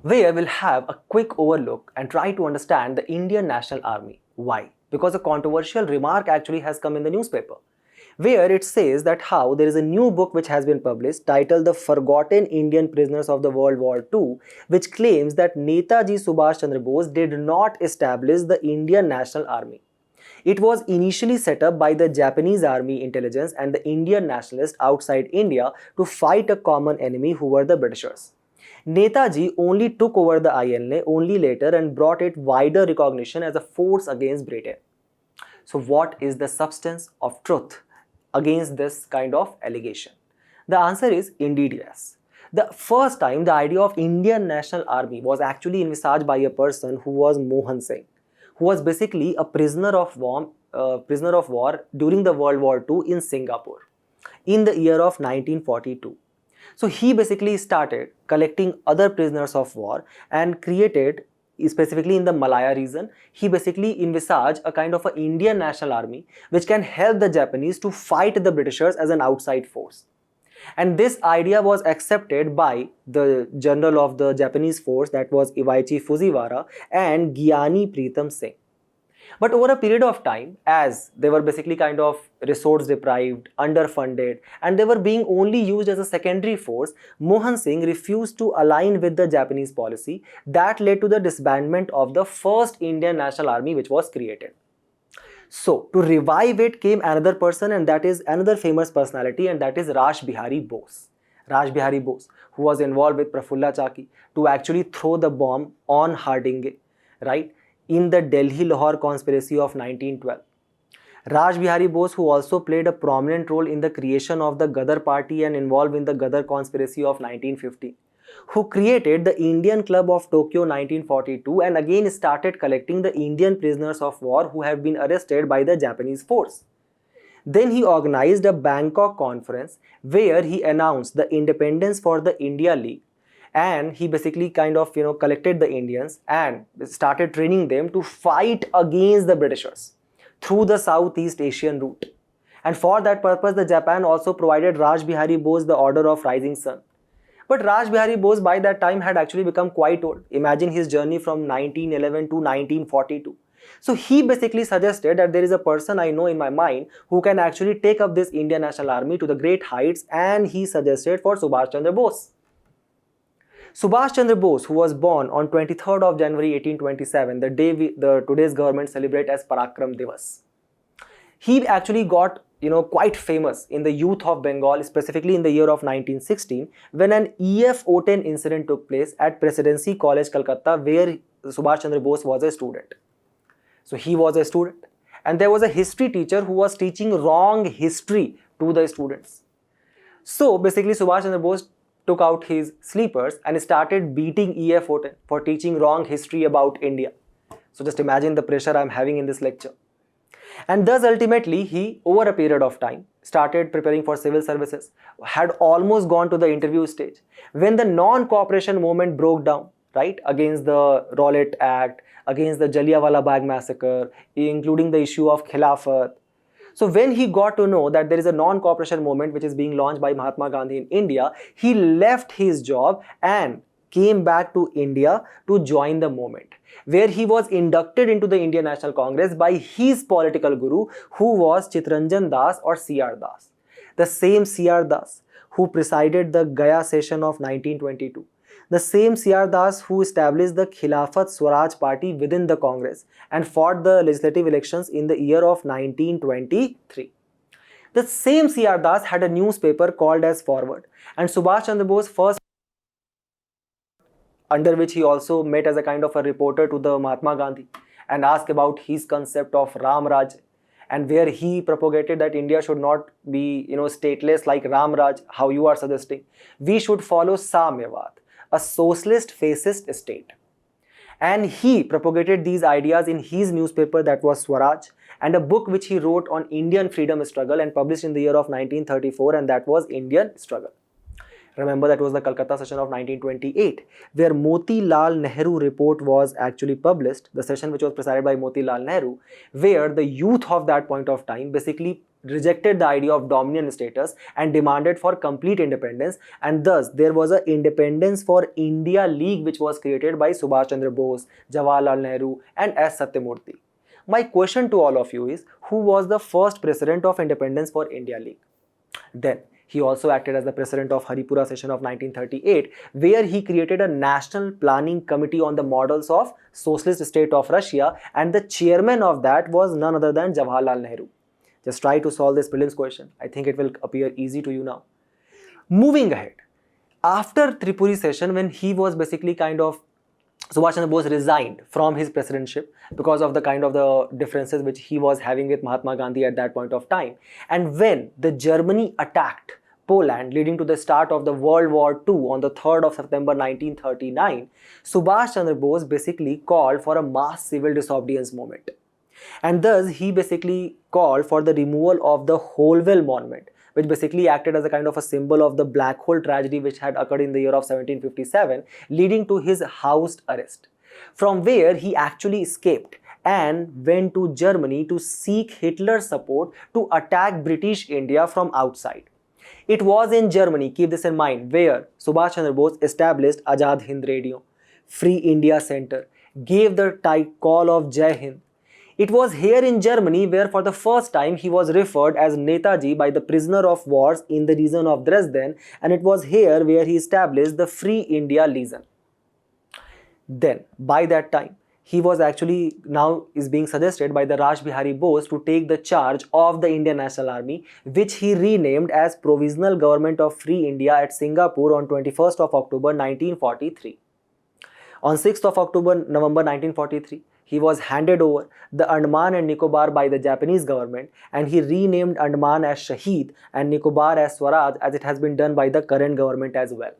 where we'll have a quick overlook and try to understand the Indian National Army. Why? Because a controversial remark actually has come in the newspaper, where it says that how there is a new book which has been published titled The Forgotten Indian Prisoners of the World War II, which claims that Netaji Subhash Chandra Bose did not establish the Indian National Army. It was initially set up by the Japanese Army intelligence and the Indian nationalists outside India to fight a common enemy who were the Britishers. Netaji only took over the INA only later and brought it wider recognition as a force against Britain. So what is the substance of truth against this kind of allegation? The answer is indeed yes. The first time the idea of Indian National Army was actually envisaged by a person who was Mohan Singh, who was basically a prisoner of war during the World War II in Singapore in the year of 1942. So he basically started collecting other prisoners of war and created, specifically in the Malaya region, he basically envisaged a kind of an Indian National Army which can help the Japanese to fight the Britishers as an outside force. And this idea was accepted by the general of the Japanese force, that was Iwaichi Fujiwara and Gyani Pritam Singh. But over a period of time, as they were basically kind of resource deprived, underfunded, and they were being only used as a secondary force, Mohan Singh refused to align with the Japanese policy. That led to the disbandment of the first Indian National Army which was created. So, to revive it came another person, and that is another famous personality, and that is Raj Bihari Bose. Raj Bihari Bose, who was involved with Prafulla Chaki to actually throw the bomb on Hardinge, right, in the Delhi-Lahore conspiracy of 1912. Raj Bihari Bose, who also played a prominent role in the creation of the Ghadar party and involved in the Ghadar conspiracy of 1950. Who created the Indian Club of Tokyo 1942 and again started collecting the Indian prisoners of war who have been arrested by the Japanese force. Then he organized a Bangkok conference where he announced the independence for the India League, and he basically kind of collected the Indians and started training them to fight against the Britishers through the Southeast Asian route. And for that purpose, the Japan also provided Raj Bihari Bose the Order of Rising Sun. But Raj Bihari Bose by that time had actually become quite old. Imagine his journey from 1911 to 1942. So he basically suggested that there is a person I know in my mind who can actually take up this Indian National Army to the great heights, and he suggested for Subhash Chandra Bose. Subhash Chandra Bose, who was born on 23rd of January 1827, the day today's government celebrate as Parakram Divas. He actually got quite famous in the youth of Bengal, specifically in the year of 1916, when an EF-010 incident took place at Presidency College, Calcutta, where Subhash Chandra Bose was a student. So he was a student, and there was a history teacher who was teaching wrong history to the students. So basically Subhash Chandra Bose took out his sleepers and started beating EF-010 for teaching wrong history about India. So just imagine the pressure I'm having in this lecture. And thus ultimately he, over a period of time, started preparing for civil services, had almost gone to the interview stage, when the non-cooperation movement broke down, right, against the Rowlatt Act, against the Jallianwala Bagh massacre, including the issue of Khilafat. So when he got to know that there is a non-cooperation movement which is being launched by Mahatma Gandhi in India, he left his job and came back to India to join the movement, where he was inducted into the Indian National Congress by his political guru, who was Chittaranjan Das or C.R. Das. The same C.R. Das who presided the Gaya session of 1922. The same C.R. Das who established the Khilafat Swaraj party within the Congress and fought the legislative elections in the year of 1923. The same C.R. Das had a newspaper called as Forward, and Subhash Chandra Bose first, under which he also met as a kind of a reporter to the Mahatma Gandhi and asked about his concept of Ram Raj, and where he propagated that India should not be stateless like Ram Raj, how you are suggesting. We should follow Samyavad, a socialist fascist state. And he propagated these ideas in his newspaper, that was Swaraj, and a book which he wrote on Indian freedom struggle and published in the year of 1934, and that was Indian Struggle. Remember, that was the Calcutta session of 1928, where Motilal Nehru report was actually published, the session which was presided by Motilal Nehru, where the youth of that point of time basically rejected the idea of dominion status and demanded for complete independence, and thus there was a Independence for India League which was created by Subhash Chandra Bose, Jawaharlal Nehru and S. Satyamurthy. My question to all of you is, who was the first president of Independence for India League? Then he also acted as the president of Haripura session of 1938, where he created a national planning committee on the models of socialist state of Russia, and the chairman of that was none other than Jawaharlal Nehru. Just try to solve this prelims question. I think it will appear easy to you now. Moving ahead, after Tripuri session, when he was basically Subhash Chandra Bose resigned from his presidentship because of the the differences which he was having with Mahatma Gandhi at that point of time. And when the Germany attacked Poland, leading to the start of the World War II on the 3rd of September 1939, Subhash Chandra Bose basically called for a mass civil disobedience movement. And thus he basically called for the removal of the Holwell Monument, which basically acted as a symbol of the black hole tragedy which had occurred in the year of 1757, leading to his house arrest, from where he actually escaped and went to Germany to seek Hitler's support to attack British India from outside. It was in Germany, keep this in mind, where Subhash Chandra Bose established Azad Hind Radio, Free India Center, gave the call of Jai Hind. It was here in Germany where for the first time he was referred as Netaji by the prisoner of wars in the region of Dresden, and it was here where he established the Free India Legion. Then, by that time, he was actually now is being suggested by the Raj Bihari Bose to take the charge of the Indian National Army, which he renamed as Provisional Government of Free India at Singapore on 21st of October 1943. On 6th of November 1943, he was handed over the Andaman and Nicobar by the Japanese government, and he renamed Andaman as Shaheed and Nicobar as Swaraj, as it has been done by the current government as well.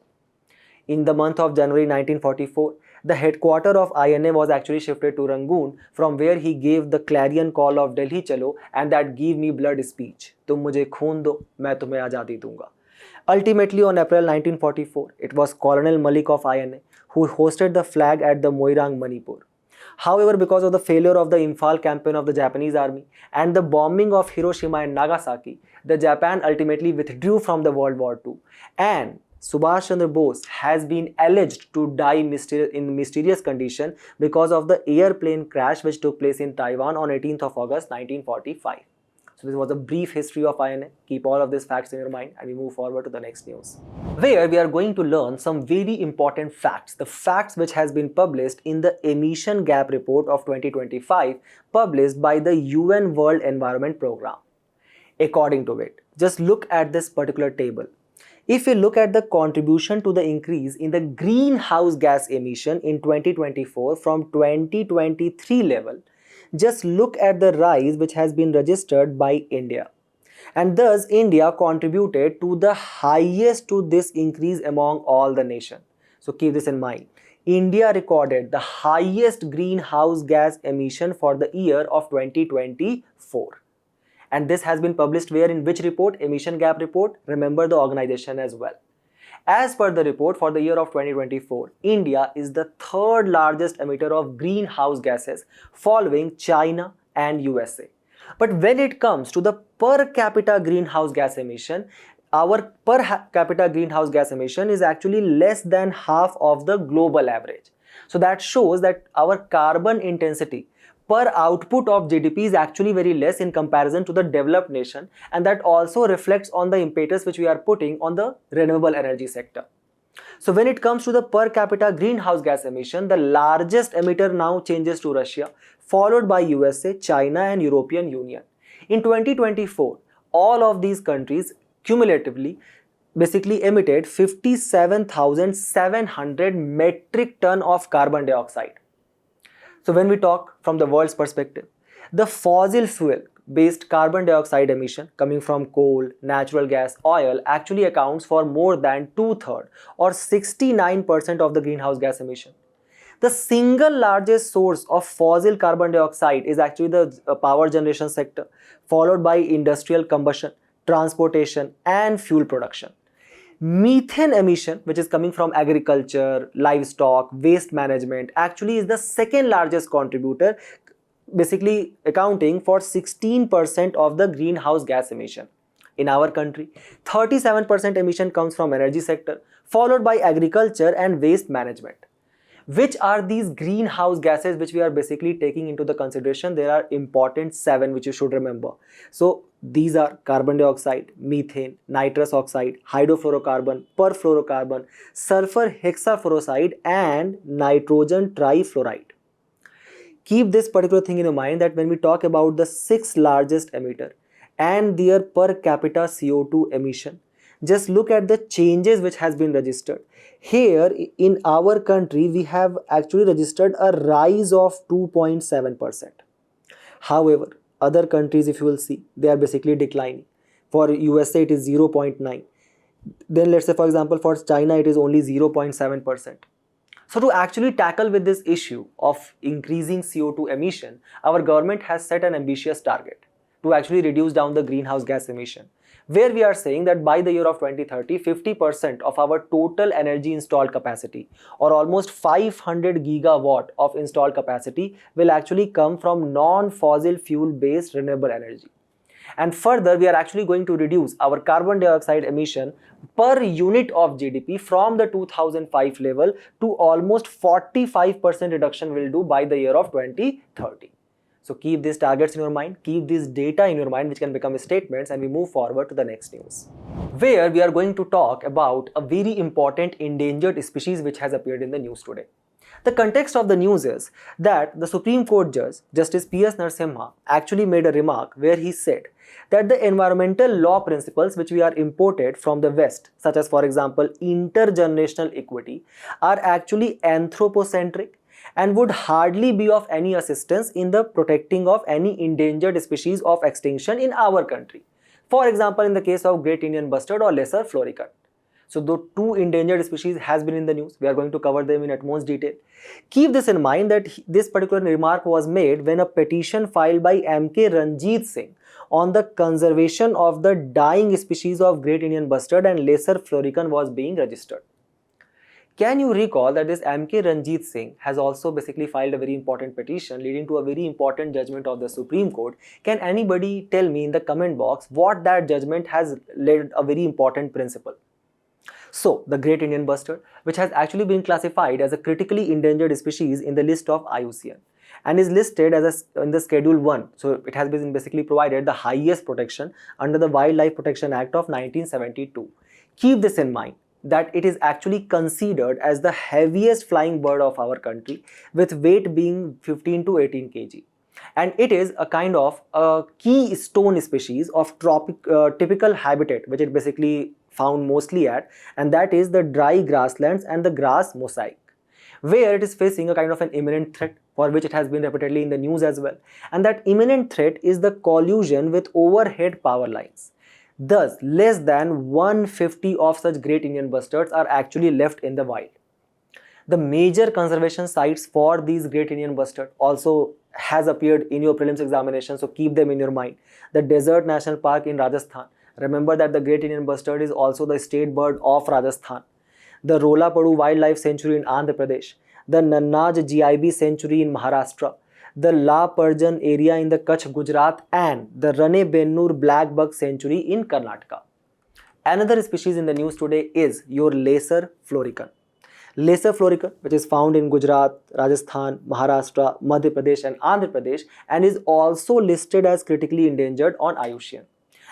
In the month of January 1944, the headquarters of INA was actually shifted to Rangoon, from where he gave the clarion call of Delhi Chalo and that Give Me Blood speech. Tum mujhe khoon do, main tumhe aazadi dunga. Ultimately, on April 1944, it was Colonel Malik of INA who hosted the flag at the Moirang, Manipur. However, because of the failure of the Imphal campaign of the Japanese army and the bombing of Hiroshima and Nagasaki, the Japan ultimately withdrew from the World War II, and Subhash Chandra Bose has been alleged to die in mysterious condition because of the airplane crash which took place in Taiwan on 18th of August 1945. So this was a brief history of INA. Keep all of these facts in your mind and we move forward to the next news, where we are going to learn some very important facts, the facts which has been published in the Emission Gap Report of 2025 published by the UN World Environment Programme. According to it, just look at this particular table. If you look at the contribution to the increase in the greenhouse gas emission in 2024 from 2023 level, just look at the rise which has been registered by India. And thus India contributed to the highest to this increase among all the nations. So keep this in mind. India recorded the highest greenhouse gas emission for the year of 2024. And this has been published where, in which report? Emission Gap Report. Remember the organization as well. As per the report, for the year of 2024, India is the third largest emitter of greenhouse gases, following China and USA. But when it comes to the per capita greenhouse gas emission, our per capita greenhouse gas emission is actually less than half of the global average. So that shows that our carbon intensity per output of GDP is actually very less in comparison to the developed nation, and that also reflects on the impetus which we are putting on the renewable energy sector. So when it comes to the per capita greenhouse gas emission, the largest emitter now changes to Russia, followed by USA, China and European Union. In 2024, all of these countries cumulatively basically emitted 57,700 metric ton of carbon dioxide. So when we talk from the world's perspective, the fossil fuel based carbon dioxide emission coming from coal, natural gas, oil actually accounts for more than 2/3 or 69% of the greenhouse gas emission. The single largest source of fossil carbon dioxide is actually the power generation sector, followed by industrial combustion, transportation and fuel production. Methane emission, which is coming from agriculture, livestock, waste management, actually is the second largest contributor basically accounting for 16% of the greenhouse gas emission. In our country, 37% emission comes from energy sector, followed by agriculture and waste management. Which are these greenhouse gases which we are basically taking into the consideration? There are important 7 which you should remember. So these are carbon dioxide, methane, nitrous oxide, hydrofluorocarbon, perfluorocarbon, sulfur hexafluoroside and nitrogen trifluoride. Keep this particular thing in your mind that when we talk about the 6 largest emitter and their per capita CO2 emission, just look at the changes which has been registered. Here in our country, we have actually registered a rise of 2.7%. However, other countries, if you will see, they are basically declining. For USA, it is 0.9. Then let's say, for example, for China, it is only 0.7%. So to actually tackle with this issue of increasing CO2 emission, our government has set an ambitious target to actually reduce down the greenhouse gas emission, where we are saying that by the year of 2030, 50% of our total energy installed capacity, or almost 500 gigawatt of installed capacity, will actually come from non-fossil fuel based renewable energy. And further, we are actually going to reduce our carbon dioxide emission per unit of GDP from the 2005 level to almost 45% reduction will do by the year of 2030. So keep these targets in your mind, keep this data in your mind which can become statements, and we move forward to the next news, where we are going to talk about a very important endangered species which has appeared in the news today. The context of the news is that the Supreme Court Judge, Justice P.S. Narasimha, actually made a remark where he said that the environmental law principles which we are imported from the West, such as for example intergenerational equity, are actually anthropocentric and would hardly be of any assistance in the protecting of any endangered species of extinction in our country. For example, in the case of Great Indian Bustard or Lesser Florican. So the 2 endangered species has been in the news. We are going to cover them in utmost detail. Keep this in mind that this particular remark was made when a petition filed by M.K. Ranjit Singh on the conservation of the dying species of Great Indian Bustard and Lesser Florican was being registered. Can you recall that this M.K. Ranjit Singh has also basically filed a very important petition leading to a very important judgment of the Supreme Court? Can anybody tell me in the comment box what that judgment has led a very important principle? So, the Great Indian Bustard, which has actually been classified as a critically endangered species in the list of IUCN and is listed as in the Schedule 1. So, it has been basically provided the highest protection under the Wildlife Protection Act of 1972. Keep this in mind that it is actually considered as the heaviest flying bird of our country, with weight being 15 to 18 kg. And it is a kind of a keystone species of typical habitat which it basically found mostly at, and that is the dry grasslands and the grass mosaic, where it is facing a kind of an imminent threat for which it has been repeatedly in the news as well. And that imminent threat is the collusion with overhead power lines. Thus, less than 150 of such Great Indian Bustards are actually left in the wild. The major conservation sites for these Great Indian Bustard also has appeared in your prelims examination, so keep them in your mind. The Desert National Park in Rajasthan. Remember that the Great Indian Bustard is also the state bird of Rajasthan. The Rolapadu Wildlife Sanctuary in Andhra Pradesh. The Nannaj GIB Sanctuary in Maharashtra. The La Parjan area in the Kutch, Gujarat, and the Ranebennur Black Buck Sanctuary in Karnataka. Another species in the news today is your Lesser Florican. Lesser Florican, which is found in Gujarat, Rajasthan, Maharashtra, Madhya Pradesh and Andhra Pradesh, and is also listed as critically endangered on IUCN.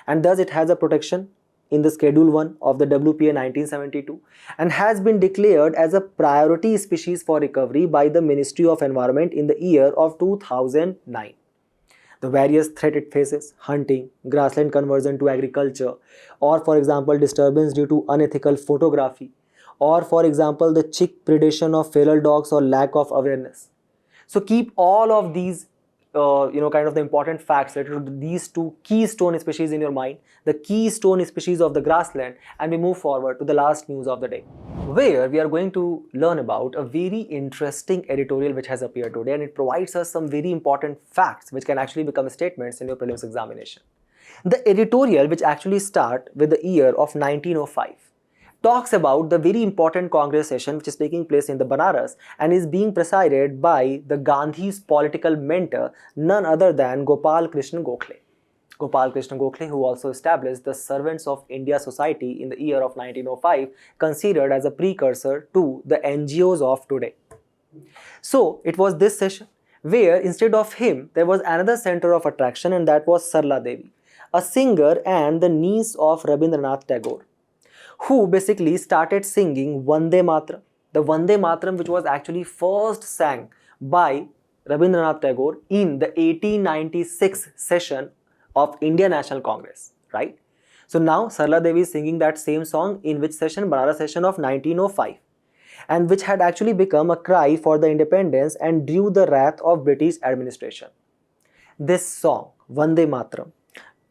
And thus it has a protection in the Schedule 1 of the WPA 1972 and has been declared as a priority species for recovery by the Ministry of Environment in the year of 2009. The various threat it faces, hunting, grassland conversion to agriculture, or for example disturbance due to unethical photography, or for example the chick predation of feral dogs or lack of awareness. So keep all of these kind of the important facts related to these 2 keystone species in your mind, the keystone species of the grassland, and we move forward to the last news of the day, where we are going to learn about a very interesting editorial which has appeared today, and it provides us some very important facts which can actually become statements in your prelims examination. The editorial, which actually starts with the year of 1905, talks about the very important Congress session which is taking place in the Banaras and is being presided by the Gandhi's political mentor, none other than Gopal Krishna Gokhale. Gopal Krishna Gokhale, who also established the Servants of India Society in the year of 1905, considered as a precursor to the NGOs of today. So it was this session where instead of him, there was another center of attraction, and that was Sarla Devi, a singer and the niece of Rabindranath Tagore, who basically started singing Vande Mataram. The Vande Mataram, which was actually first sang by Rabindranath Tagore in the 1896 session of Indian National Congress, right? So now Sarla Devi is singing that same song in which session? Banaras session of 1905, and which had actually become a cry for the independence and drew the wrath of British administration. This song, Vande Mataram,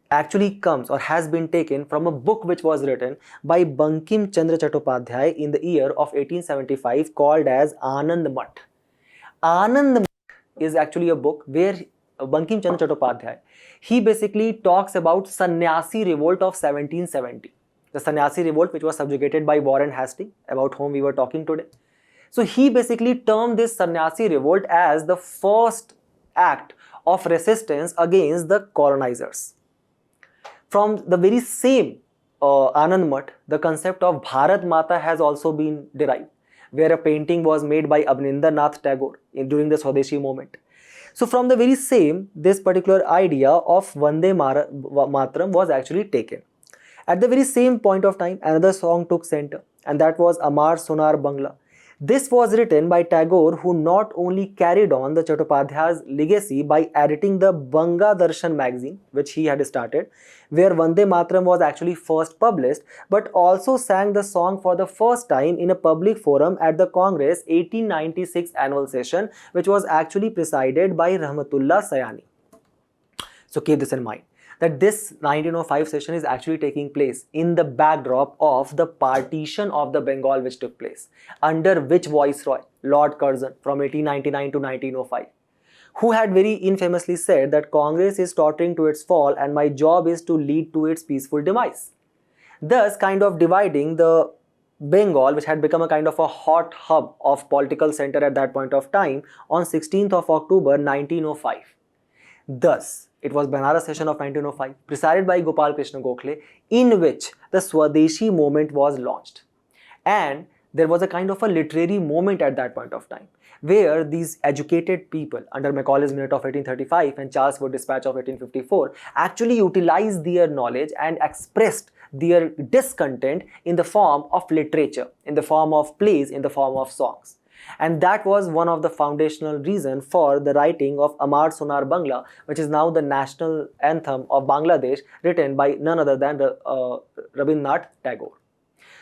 actually comes or has been taken from a book which was written by Bankim Chandra Chattopadhyay in the year of 1875 called as Anand Math. Anand Math is actually a book where Bankim Chandra Chattopadhyay, he basically talks about Sannyasi revolt of 1770. The Sannyasi revolt which was subjugated by Warren Hastings, about whom we were talking today. So he basically termed this Sannyasi revolt as the first act of resistance against the colonizers. From the very same Anand Math, the concept of Bharat Mata has also been derived, where a painting was made by Abhinandannath Tagore during the Swadeshi movement. So from the very same, this particular idea of Vande Mataram was actually taken. At the very same point of time, another song took center, and that was Amar, Sonar, Bangla. This was written by Tagore, who not only carried on the Chattopadhyay's legacy by editing the Banga Darshan magazine, which he had started, where Vande Mataram was actually first published, but also sang the song for the first time in a public forum at the Congress 1896 annual session, which was actually presided by Rahmatullah Sayani. So keep this in mind, that this 1905 session is actually taking place in the backdrop of the partition of the Bengal which took place, under which Viceroy, Lord Curzon, from 1899 to 1905, who had very infamously said that Congress is tottering to its fall and my job is to lead to its peaceful demise. Thus kind of dividing the Bengal, which had become a kind of a hot hub of political center at that point of time, on 16th of October 1905. Thus, it was Banaras session of 1905, presided by Gopal Krishna Gokhale, in which the Swadeshi movement was launched. And there was a kind of a literary moment at that point of time, where these educated people under Macaulay's Minute of 1835 and Charles Wood Dispatch of 1854 actually utilized their knowledge and expressed their discontent in the form of literature, in the form of plays, in the form of songs. And that was one of the foundational reasons for the writing of Amar Sonar Bangla, which is now the national anthem of Bangladesh, written by none other than Rabindranath Tagore.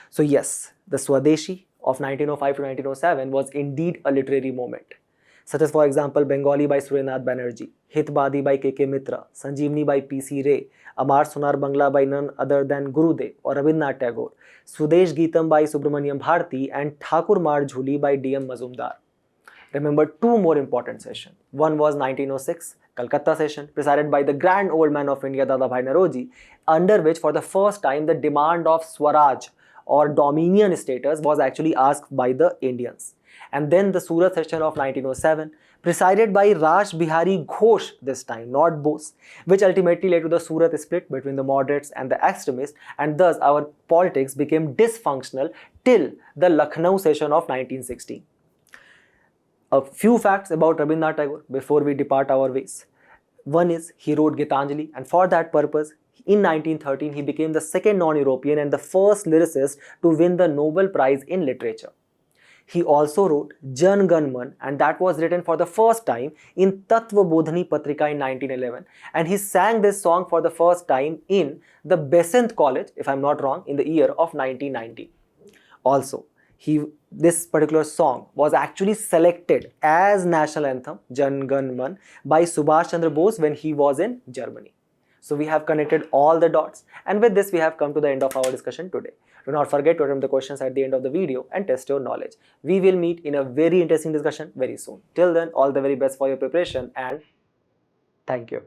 So yes, the Swadeshi of 1905 to 1907 was indeed a literary moment, such as for example Bengali by Surendra Banerjee, Hitbadi by K.K. Mitra, Sanjeevani by P.C. Ray, Amar Sonar Bangla by none other than Gurudev or Rabindranath Tagore, Swadesh Geetam by Subramaniam Bharati, and Thakur Mar Jhuli by D.M. Mazumdar. Remember two more important sessions. One was 1906 Calcutta session, presided by the Grand Old Man of India, Dadabhai Naoroji, under which for the first time the demand of Swaraj or dominion status was actually asked by the Indians. And then the Surat session of 1907, presided by Raj Bihari Ghosh this time, not Bose, which ultimately led to the Surat split between the moderates and the extremists, and thus our politics became dysfunctional till the Lucknow session of 1916. A few facts about Rabindranath Tagore before we depart our ways. One is he wrote Gitanjali, and for that purpose, in 1913, he became the second non-European and the first lyricist to win the Nobel Prize in Literature. He also wrote Jan Gan Man, and that was written for the first time in Tattva Bodhani Patrika in 1911. And he sang this song for the first time in the Besant College, if I'm not wrong, in the year of 1990. Also, this particular song was actually selected as national anthem, Jan Gan Man, by Subhash Chandra Bose when he was in Germany. So we have connected all the dots, and with this we have come to the end of our discussion today. Do not forget to attempt the questions at the end of the video and test your knowledge. We will meet in a very interesting discussion very soon. Till then, all the very best for your preparation, and thank you.